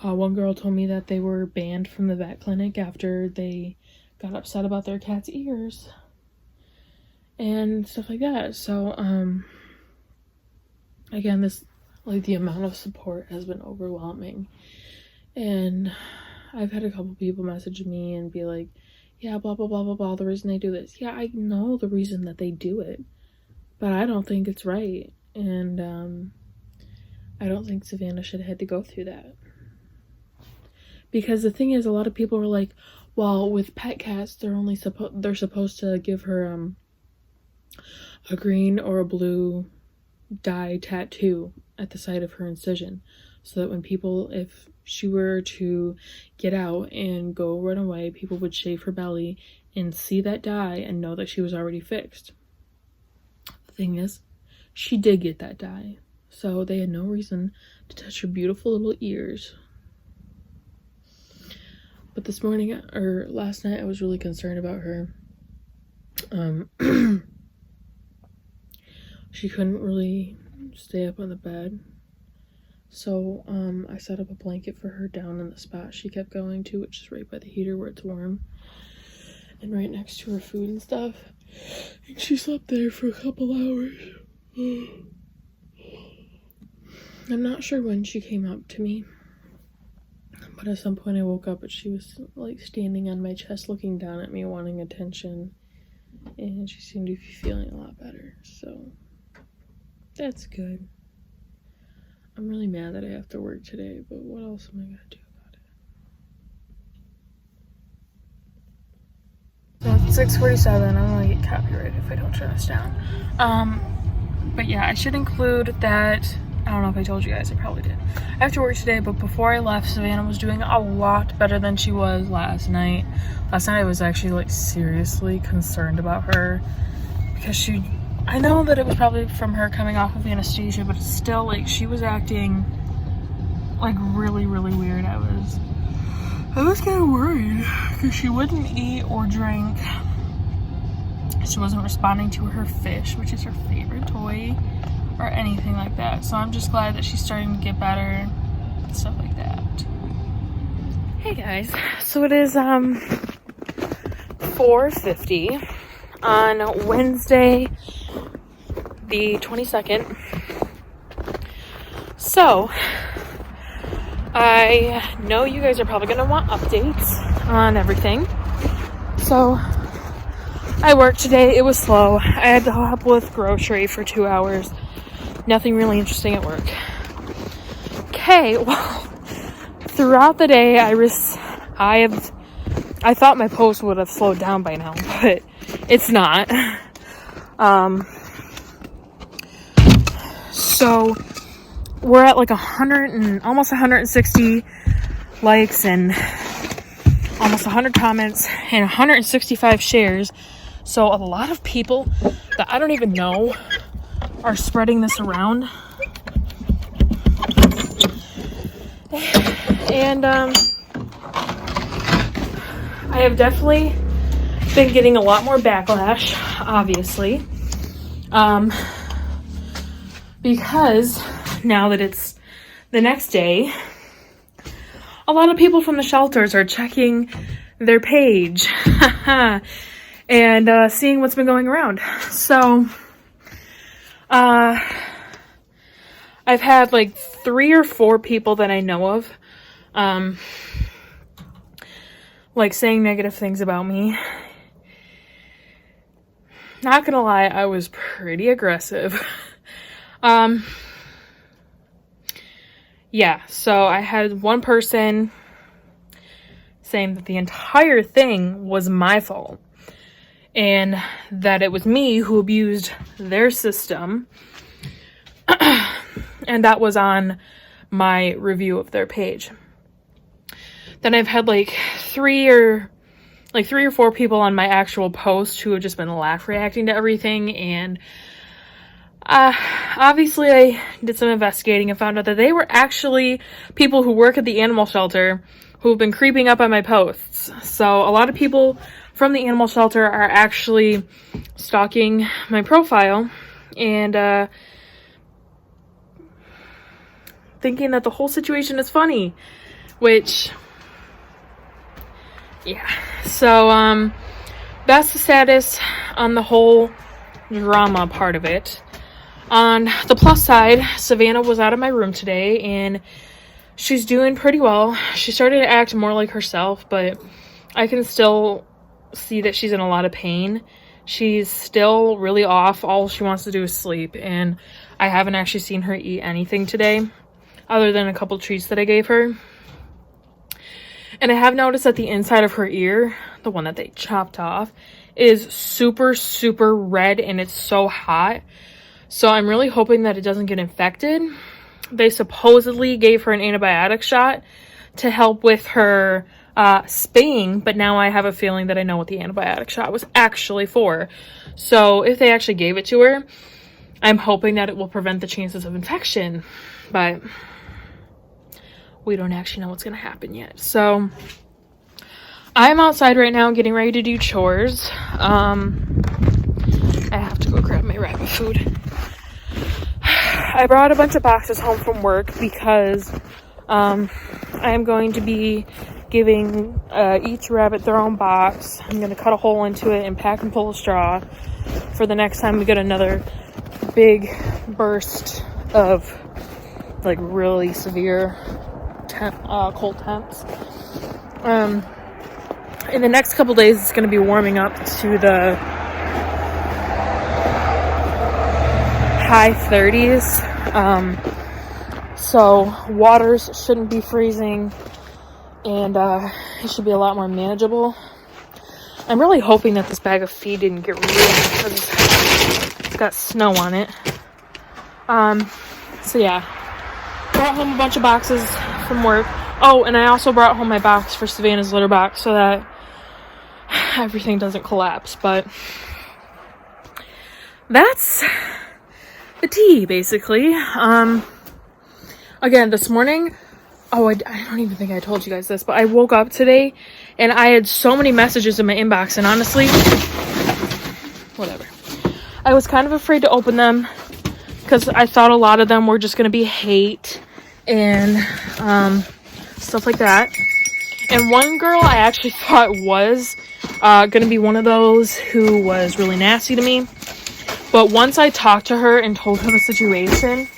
Speaker 1: one girl told me that they were banned from the vet clinic after they got upset about their cat's ears and stuff like that. So again, this, like, the amount of support has been overwhelming, and I've had a couple people message me and be like, yeah, blah blah blah blah blah, the reason they do this. Yeah, I know the reason that they do it, but I don't think it's right, and I don't think Savannah should have had to go through that. Because the thing is, a lot of people were like, well, with pet cats, they're supposed to give her a green or a blue dye tattoo at the side of her incision, so that when people, if she were to get out and go run away, people would shave her belly and see that dye and know that she was already fixed. The thing is, she did get that dye, so they had no reason to touch her beautiful little ears. But this morning, or last night, I was really concerned about her. She couldn't really stay up on the bed, so I set up a blanket for her down in the spot she kept going to, which is right by the heater where it's warm and right next to her food and stuff, and she slept there for a couple hours. I'm not sure when she came up to me, but at some point I woke up and she was like standing on my chest looking down at me, wanting attention, and she seemed to be feeling a lot better, so that's good. I'm really mad that I have to work today, but what else am I gonna do about it? So it's 6:47. I'm gonna get copyrighted if I don't turn this down. But yeah, I should include that. I don't know if I told you guys, I probably did. I have to work today, but before I left, Savannah was doing a lot better than she was last night. Last night I was actually like seriously concerned about her because I know that it was probably from her coming off of anesthesia, but it's still like she was acting like really, really weird. I was kind of worried because she wouldn't eat or drink. She wasn't responding to her fish, which is her favorite toy, or anything like that. So I'm just glad that she's starting to get better, stuff like that. Hey guys, so it is 4:50 on Wednesday the 22nd. So I know you guys are probably going to want updates on everything. So I worked today. It was slow. I had to help with grocery for 2 hours. Nothing really interesting at work. Okay, well, throughout the day, I thought my post would have slowed down by now, but it's not. So we're at like 100 and almost 160 likes and almost 100 comments and 165 shares. So a lot of people that I don't even know are spreading this around. And I have definitely been getting a lot more backlash, obviously. Because now that it's the next day, a lot of people from the shelters are checking their page and seeing what's been going around. So I've had like 3 or 4 people that I know of like saying negative things about me. Not gonna lie, I was pretty aggressive. Yeah, so I had one person saying that the entire thing was my fault and that it was me who abused their system. And that was on my review of their page. Then I've had like 3 or 4 people on my actual post who have just been laugh reacting to everything. And obviously I did some investigating and found out that they were actually people who work at the animal shelter who have been creeping up on my posts. So a lot of people from the animal shelter are actually stalking my profile and thinking that the whole situation is funny, which, yeah. So that's the status on the whole drama part of it. On the plus side, Savannah was out of my room today and she's doing pretty well. She started to act more like herself, but I can still see that she's in a lot of pain. She's still really off. All she wants to do is sleep, and I haven't actually seen her eat anything today other than a couple treats that I gave her. And I have noticed that the inside of her ear, the one that they chopped off, is super, super red and it's so hot. So I'm really hoping that it doesn't get infected. They supposedly gave her an antibiotic shot to help with her spaying, but now I have a feeling that I know what the antibiotic shot was actually for. So if they actually gave it to her, I'm hoping that it will prevent the chances of infection, but we don't actually know what's going to happen yet. So I'm outside right now getting ready to do chores. I have to go grab my rabbit food. I brought a bunch of boxes home from work because I am going to be giving each rabbit their own box. I'm going to cut a hole into it and pack and pull a straw for the next time we get another big burst of like really severe cold temps. In the next couple days it's going to be warming up to the high 30s. So waters shouldn't be freezing and it should be a lot more manageable. I'm really hoping that this bag of feed didn't get ruined because it's got snow on it. So yeah, brought home a bunch of boxes from work. Oh, and I also brought home my box for Savannah's litter box so that everything doesn't collapse. But that's the tea, basically. Again, this morning, I don't even think I told you guys this, but I woke up today and I had so many messages in my inbox, and honestly, whatever. I was kind of afraid to open them because I thought a lot of them were just going to be hate and stuff like that. And one girl I actually thought was going to be one of those who was really nasty to me. But once I talked to her and told her the situation,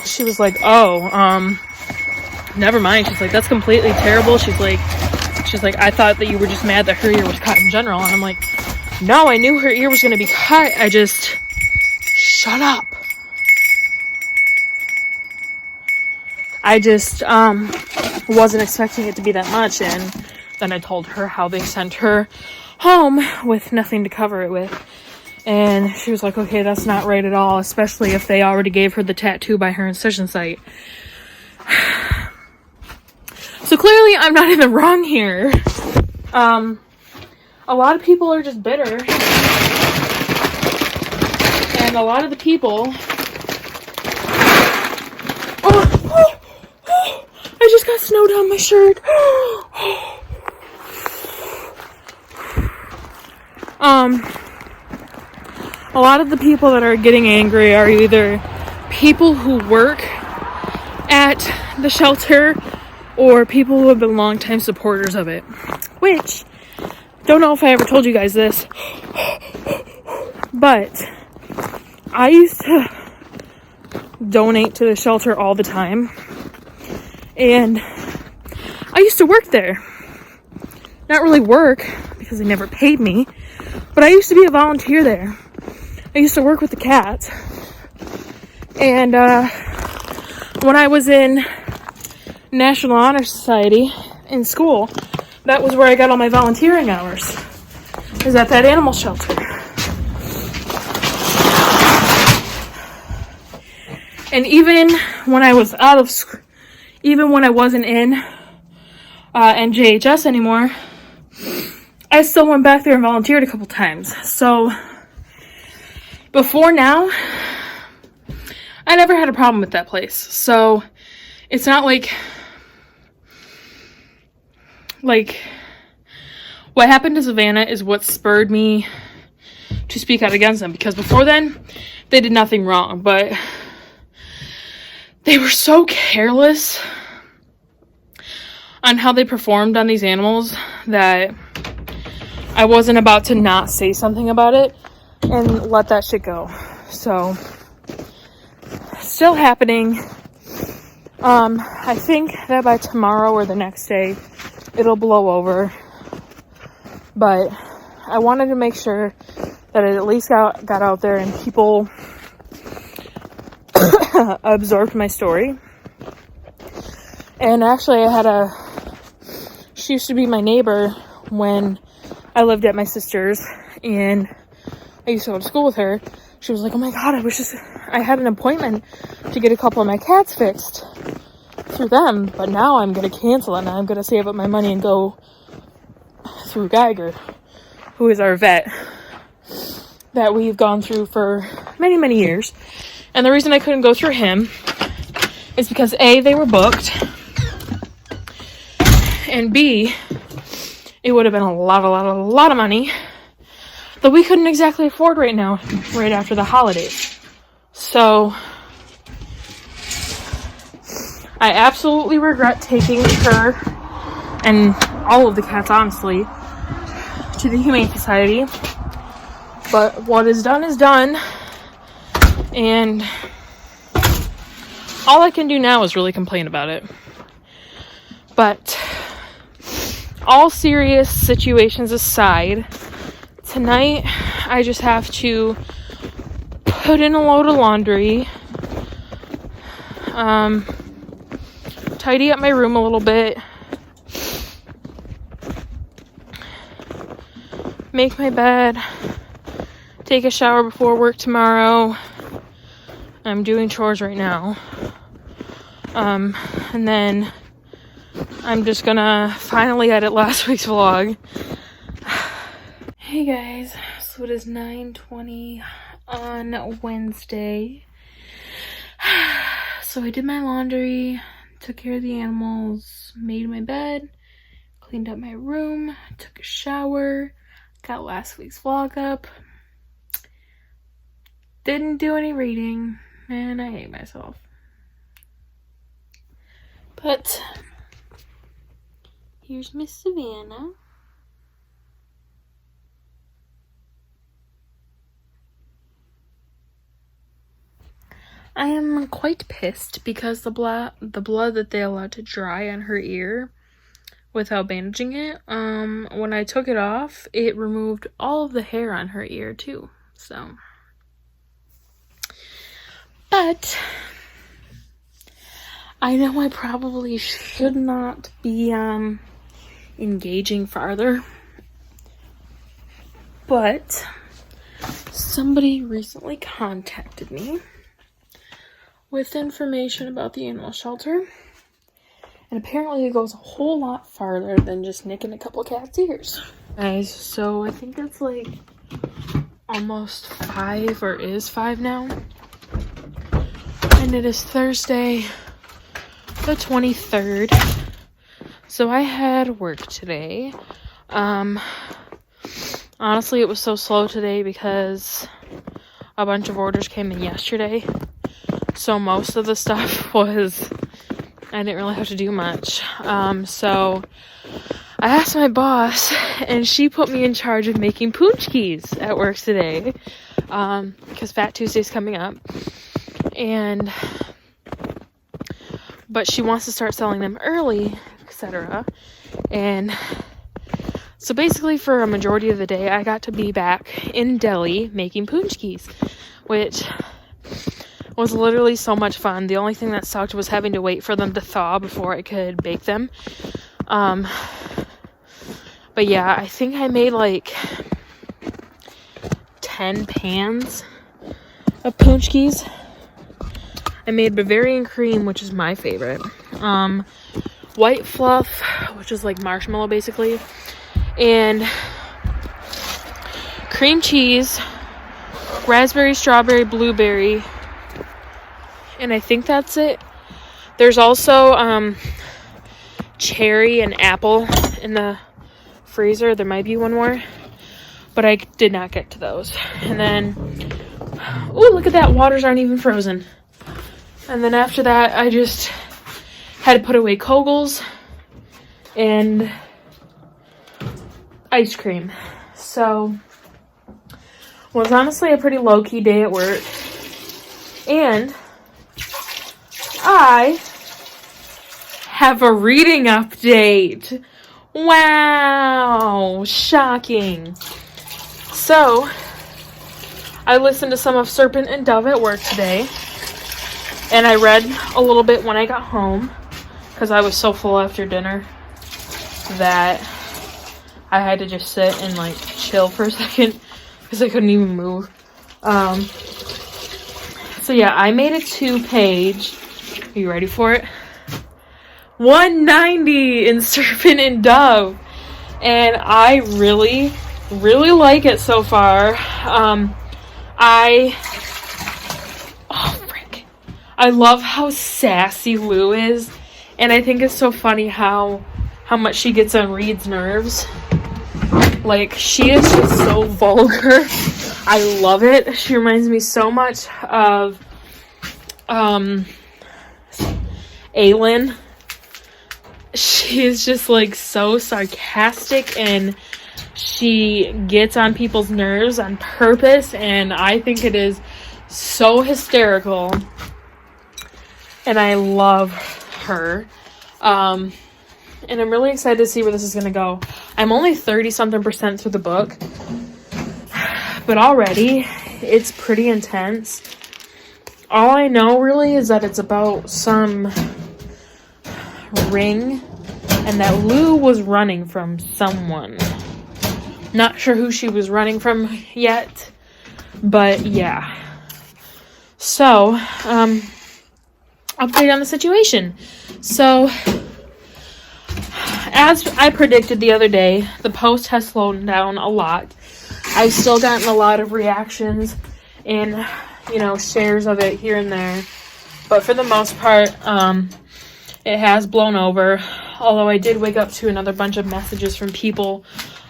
Speaker 1: she was like, oh, never mind. She's like, that's completely terrible. She's like, I thought that you were just mad that her ear was cut in general. And I'm like, no, I knew her ear was going to be cut. I just, shut up. I just, wasn't expecting it to be that much. And then I told her how they sent her home with nothing to cover it with. And she was like, okay, that's not right at all, especially if they already gave her the tattoo by her incision site. So clearly I'm not in the wrong here. A lot of people are just bitter. And a lot of the people... I just got snow down my shirt. A lot of the people that are getting angry are either people who work at the shelter or people who have been longtime supporters of it. Which, don't know if I ever told you guys this, but I used to donate to the shelter all the time. And I used to work there. Not really work, because they never paid me, but I used to be a volunteer there. I used to work with the cats. And when I was in National Honor Society in school, that was where I got all my volunteering hours. Is at that animal shelter. And even when I was out of school, even when I wasn't in NJHS anymore, I still went back there and volunteered a couple times. So before now, I never had a problem with that place. So it's not like what happened to Savannah is what spurred me to speak out against them. Because before then, they did nothing wrong. But they were so careless on how they performed on these animals that I wasn't about to not say something about it and let that shit go. So, still happening. I think that by tomorrow or the next day, it'll blow over. But I wanted to make sure that it at least got out there and people absorbed my story. And actually, she used to be my neighbor when I lived at my sister's, and I used to go to school with her. She was like, oh my god, I had an appointment to get a couple of my cats fixed through them, but now I'm going to cancel it, and I'm going to save up my money and go through Geiger, who is our vet that we've gone through for many, many years. And the reason I couldn't go through him is because A, they were booked, and B, it would have been a lot of money that we couldn't exactly afford right now, right after the holidays. So I absolutely regret taking her and all of the cats, honestly, to the Humane Society. But what is done is done. And all I can do now is really complain about it. But all serious situations aside, tonight I just have to put in a load of laundry, tidy up my room a little bit, make my bed, take a shower before work tomorrow. I'm doing chores right now. And then I'm just gonna finally edit last week's vlog. Hey guys, so it is 9:20 on Wednesday. So I did my laundry, took care of the animals, made my bed, cleaned up my room, took a shower, got last week's vlog up, didn't do any reading, and I hate myself. But here's Miss Savannah. I am quite pissed because the blood that they allowed to dry on her ear without bandaging it, when I took it off, it removed all of the hair on her ear too. So, but I know I probably should not be engaging farther, but somebody recently contacted me with information about the animal shelter, and apparently it goes a whole lot farther than just nicking a couple cats' ears. Guys, so I think it's like almost 5 or is 5 now, and it is Thursday the 23rd. So I had work today. Honestly, it was so slow today because a bunch of orders came in yesterday. So most of the stuff was, I didn't really have to do much. So I asked my boss, and she put me in charge of making Paczkis at work today, because Fat Tuesday's coming up, but she wants to start selling them early, etc. And so basically for a majority of the day, I got to be back in Delhi making Paczkis, which was literally so much fun. The only thing that sucked was having to wait for them to thaw before I could bake them. But yeah, I think I made like 10 pans of Paczkis. I made Bavarian cream, which is my favorite. White fluff, which is like marshmallow basically. And cream cheese, raspberry, strawberry, blueberry, and I think that's it. There's also cherry and apple in the freezer. There might be one more, but I did not get to those. And then, oh, look at that, waters aren't even frozen. And then after that, I just had to put away Kogels and ice cream. So it was honestly a pretty low-key day at work. And I have a reading update. Wow, shocking. So I listened to some of Serpent and Dove at work today, and I read a little bit when I got home because I was so full after dinner that I had to just sit and like chill for a second because I couldn't even move. So yeah, I made a 2-page. Are you ready for it? 190 in Serpent and Dove, and I really like it so far. I love how sassy Lou is, and I think it's so funny how much she gets on Reed's nerves. Like, she is just so vulgar. I love it. She reminds me so much of Aylin. She is just like so sarcastic, and she gets on people's nerves on purpose, and I think it is so hysterical, and I love her. And I'm really excited to see where this is going to go. I'm only 30-something% through the book, but already it's pretty intense. All I know really is that it's about some ring, and that Lou was running from someone. Not sure who she was running from yet, but yeah. So, update on the situation. So, as I predicted the other day, the post has slowed down a lot. I've still gotten a lot of reactions and, you know, shares of it here and there. But for the most part, it has blown over. Although I did wake up to another bunch of messages from people,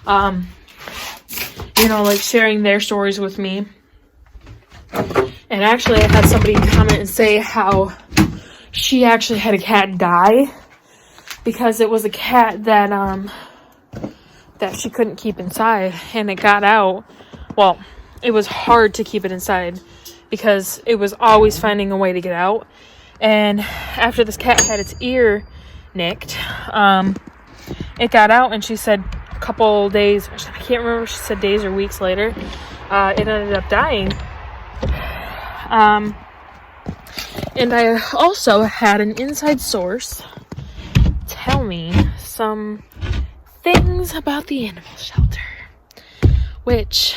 Speaker 1: you know, like sharing their stories with me. And actually, I had somebody comment and say how she actually had a cat die because it was a cat that she couldn't keep inside, and it got out. Well, it was hard to keep it inside because it was always finding a way to get out. And after this cat had its ear nicked, it got out, and she said a couple days, I can't remember if she said days or weeks later, it ended up dying. And I also had an inside source tell me some things about the animal shelter, which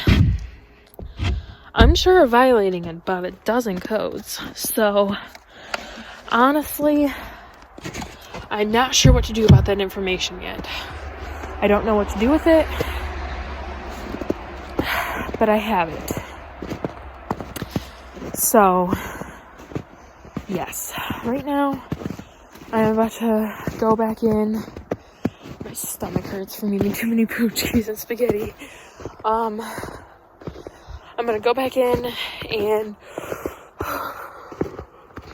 Speaker 1: I'm sure are violating about a dozen codes. So honestly, I'm not sure what to do about that information yet. I don't know what to do with it, but I have it. So, yes, right now, I'm about to go back in. My stomach hurts from eating too many Paczkis and spaghetti. I'm gonna go back in and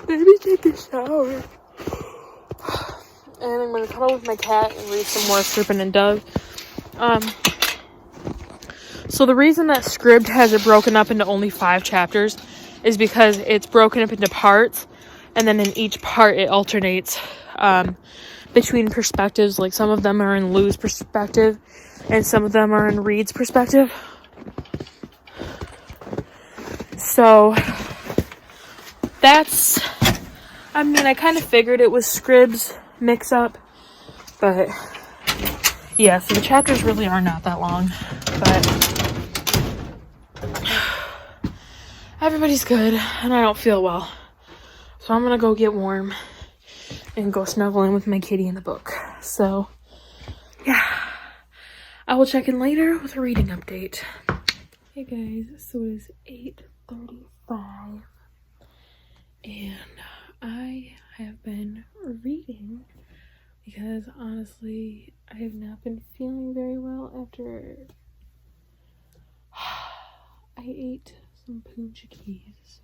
Speaker 1: maybe take a shower. And I'm gonna cuddle with my cat and read some more Serpent and Dove. So the reason that Scribd has it broken up into only 5 chapters is because it's broken up into parts, and then in each part it alternates between perspectives. Like some of them are in Lou's perspective, and some of them are in Reed's perspective. So that's, I mean, I kind of figured it was Scribd's mix-up, but yeah, so the chapters really are not that long, but everybody's good, and I don't feel well, so I'm gonna go get warm and go snuggle in with my kitty in the book. So yeah, I will check in later with a reading update. Hey guys, so it is 8:35, and I have been reading because honestly I have not been feeling very well after I ate some Paczkis.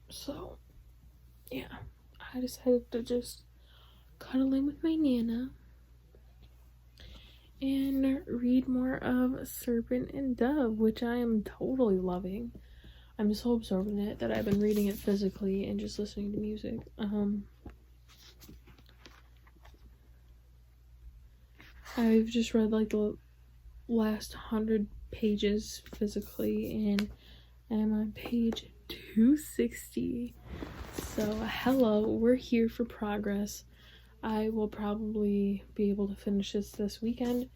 Speaker 1: So yeah, I decided to just cuddle in with my Nana and read more of Serpent and Dove, which I am totally loving. I'm so absorbed in it that I've been reading it physically and just listening to music. I've just read like the last 100 pages physically, and I'm on page 260. So hello, we're here for progress. I will probably be able to finish this weekend.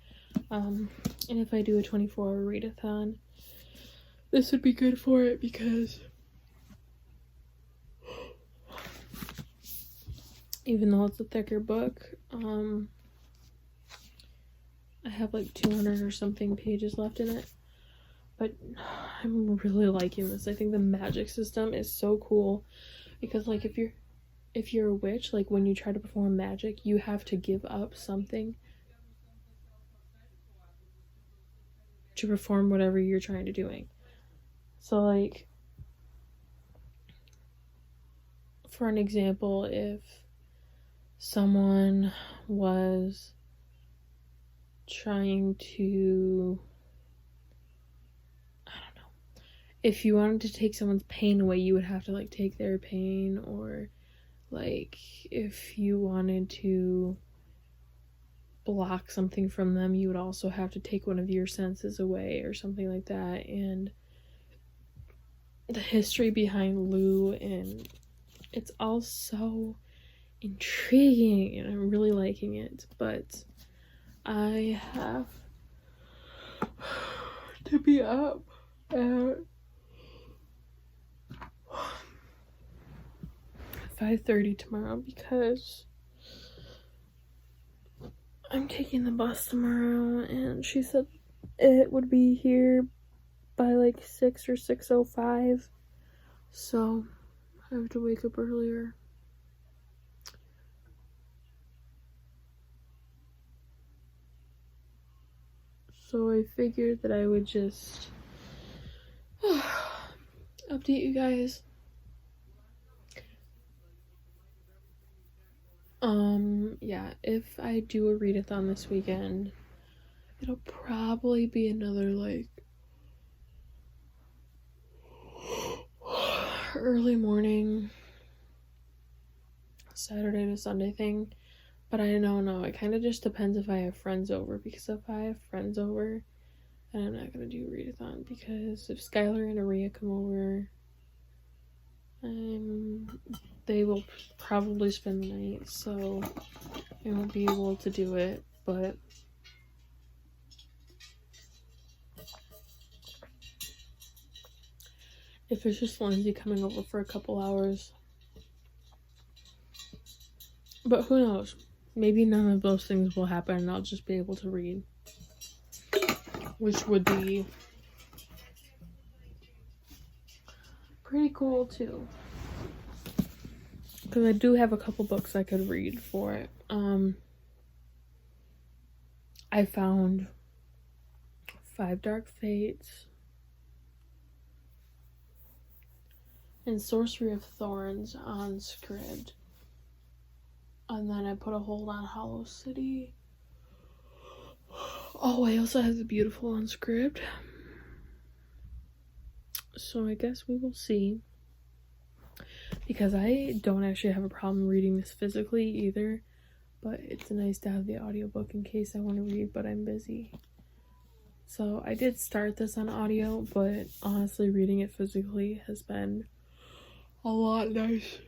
Speaker 1: And if I do a 24-hour readathon, this would be good for it because even though it's a thicker book, I have like 200 or something pages left in it. But I'm really liking this. I think the magic system is so cool because like if you're a witch, like when you try to perform magic, you have to give up something to perform whatever you're trying to doing. So like for an example, if someone was trying to, I don't know, if you wanted to take someone's pain away, you would have to like take their pain, or like if you wanted to block something from them, you would also have to take one of your senses away or something like that. And the history behind Lou, and it's all so intriguing and I'm really liking it. But I have to be up at 5:30 tomorrow because I'm taking the bus tomorrow, and she said it would be here by like 6 or 6:05. So I have to wake up earlier. So I figured that I would just update you guys. Yeah, if I do a readathon this weekend, it'll probably be another like early morning Saturday to Sunday thing. But I don't know, it kind of just depends if I have friends over, because if I have friends over, then I'm not gonna do a readathon, because if Skylar and Aria come over, they will probably spend the night, so I won't be able to do it. But if it's just Lindsay coming over for a couple hours, but who knows, maybe none of those things will happen and I'll just be able to read, which would be pretty cool too, because I do have a couple books I could read for it. I found 5 Dark Fates and Sorcery of Thorns on Scribd, and then I put a hold on Hollow City. Oh, I also have The Beautiful on Scribd, so I guess we will see, because I don't actually have a problem reading this physically either, but it's nice to have the audiobook in case I want to read but I'm busy. So I did start this on audio, but honestly reading it physically has been a lot nice.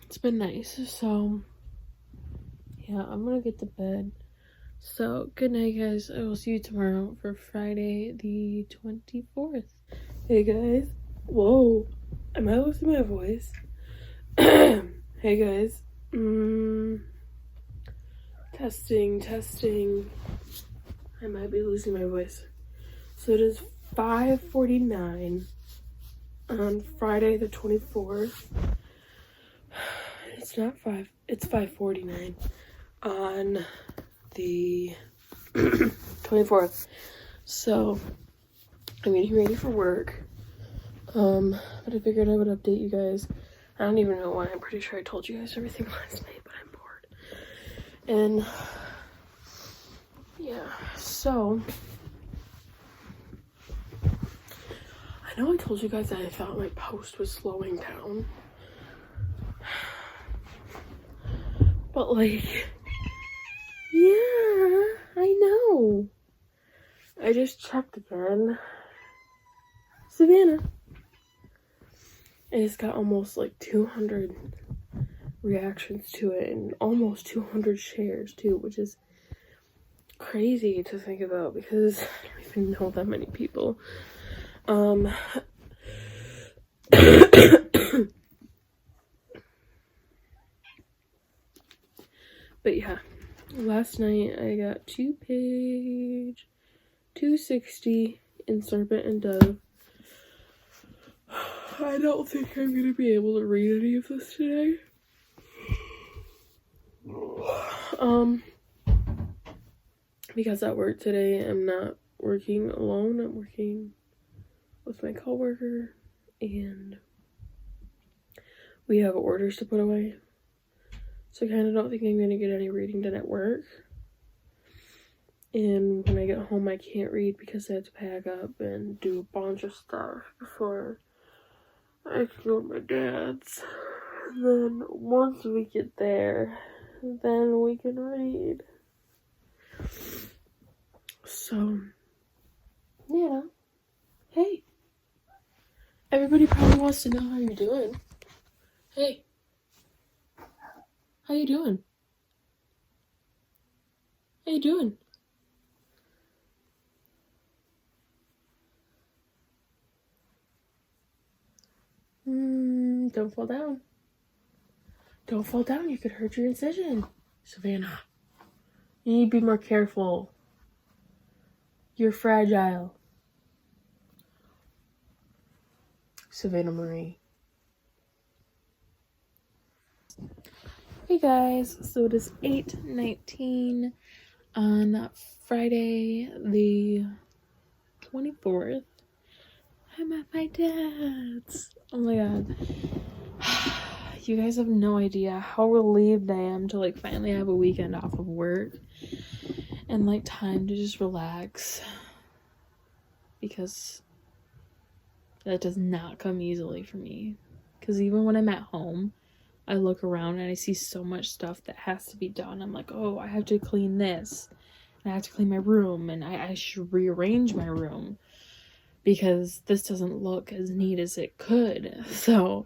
Speaker 1: It's been nice. So yeah, I'm gonna get to bed. So good night, guys. I will see you tomorrow for Friday the 24th. Hey guys. Whoa, am I losing my voice? Hey guys. Testing. I might be losing my voice. So it is 5:49 on Friday the 24th. It's not 5, it's 5:49 on the 24th. So I'm getting ready for work. But I figured I would update you guys. I don't even know why. I'm pretty sure I told you guys everything last night, but I'm bored. And yeah, so I know I told you guys that I thought my post was slowing down, but like, yeah, I know. I just checked again. Savannah. And it's got almost like 200 reactions to it and almost 200 shares too, which is crazy to think about because I don't even know that many people. But yeah, last night I got 260 in Serpent and Dove. I don't think I'm gonna be able to read any of this today. Because at work today, I'm not working alone. I'm working with my coworker, and we have orders to put away. So I kind of don't think I'm gonna get any reading done at work. And when I get home, I can't read because I have to pack up and do a bunch of stuff before I can go to my dad's. And then once we get there, then we can read. So, yeah. Hey. Everybody probably wants to know how you're doing. Hey. How you doing? How you doing? Don't fall down. Don't fall down, you could hurt your incision. Savannah, you need to be more careful. You're fragile. Savannah Marie. Hey guys, so it is 8:19 on Friday the 24th. I'm at my dad's. Oh my god. You guys have no idea how relieved I am to like finally have a weekend off of work and like time to just relax, because that does not come easily for me. Because even when I'm at home, I look around and I see so much stuff that has to be done. I'm like, oh, I have to clean this, and I have to clean my room, and I should rearrange my room because this doesn't look as neat as it could. So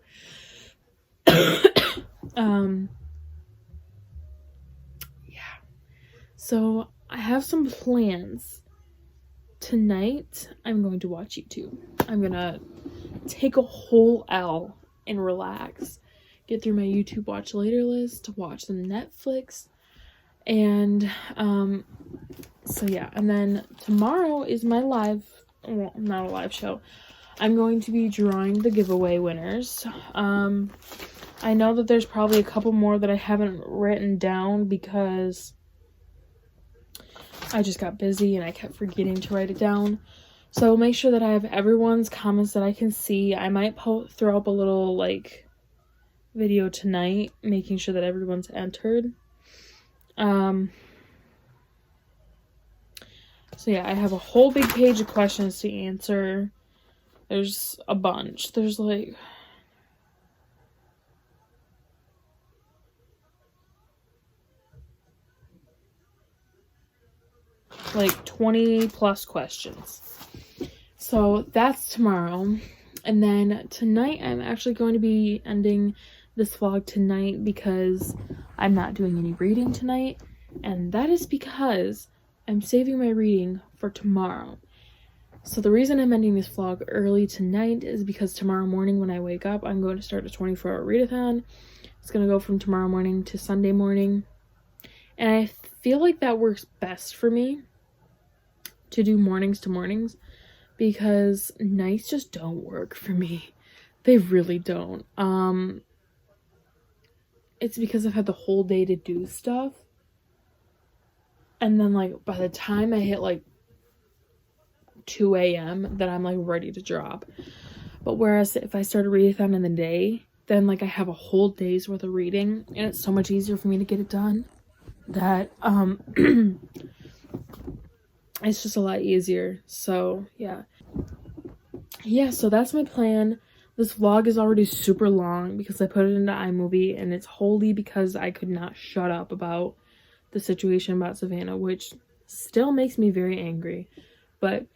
Speaker 1: yeah, so I have some plans. Tonight I'm going to watch YouTube. I'm gonna take a whole L and relax, get through my YouTube watch later list, watch some Netflix, and so yeah. And then tomorrow is my live, well, not a live show. I'm going to be drawing the giveaway winners. I know that there's probably a couple more that I haven't written down because I just got busy and I kept forgetting to write it down. So I'll make sure that I have everyone's comments that I can see. I might throw up a little like video tonight, making sure that everyone's entered. So yeah, I have a whole big page of questions to answer. There's a bunch. There's like 20 plus questions. So that's tomorrow. And then tonight I'm actually going to be ending this vlog tonight because I'm not doing any reading tonight, and that is because I'm saving my reading for tomorrow. So the reason I'm ending this vlog early tonight is because tomorrow morning when I wake up, I'm going to start a 24-hour readathon. It's going to go from tomorrow morning to Sunday morning, and I feel like that works best for me to do mornings to mornings, because nights just don't work for me. They really don't. It's because I've had the whole day to do stuff, and then like by the time I hit like 2 a.m. then I'm like ready to drop. But whereas if I start a readathon in the day, then like I have a whole day's worth of reading, and it's so much easier for me to get it done that it's just a lot easier. So yeah, so that's my plan. This vlog is already super long because I put it into iMovie, and it's wholly because I could not shut up about the situation about Savannah, which still makes me very angry. But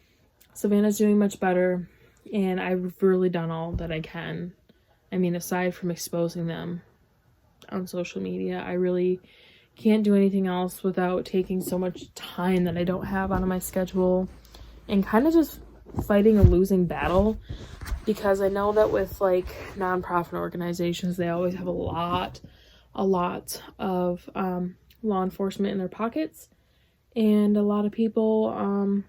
Speaker 1: Savannah's doing much better, and I've really done all that I can. I mean, aside from exposing them on social media, I really can't do anything else without taking so much time that I don't have out of my schedule and kind of just fighting a losing battle, because I know that with like nonprofit organizations, they always have a lot of law enforcement in their pockets, and a lot of people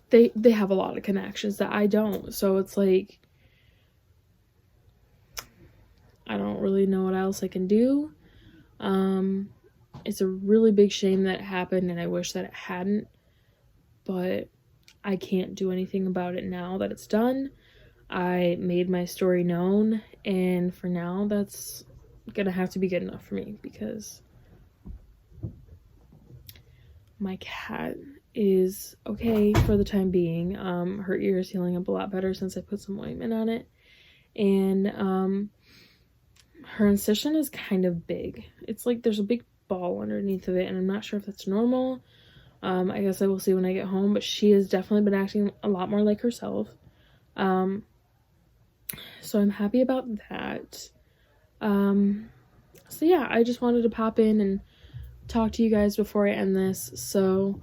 Speaker 1: they have a lot of connections that I don't. So it's like I don't really know what else I can do. It's a really big shame that it happened, and I wish that it hadn't, but I can't do anything about it now that it's done. I made my story known, and for now that's gonna have to be good enough for me, because my cat is okay for the time being. Her ear is healing up a lot better since I put some ointment on it, and her incision is kind of big. It's like there's a big ball underneath of it, and I'm not sure if that's normal. I guess I will see when I get home, but she has definitely been acting a lot more like herself. So I'm happy about that. So yeah, I just wanted to pop in and talk to you guys before I end this. So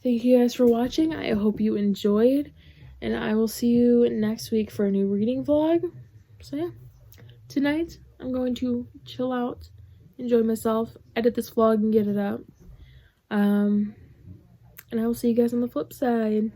Speaker 1: thank you guys for watching. I hope you enjoyed, and I will see you next week for a new reading vlog. So yeah, tonight I'm going to chill out, enjoy myself, edit this vlog, and get it up. And I will see you guys on the flip side.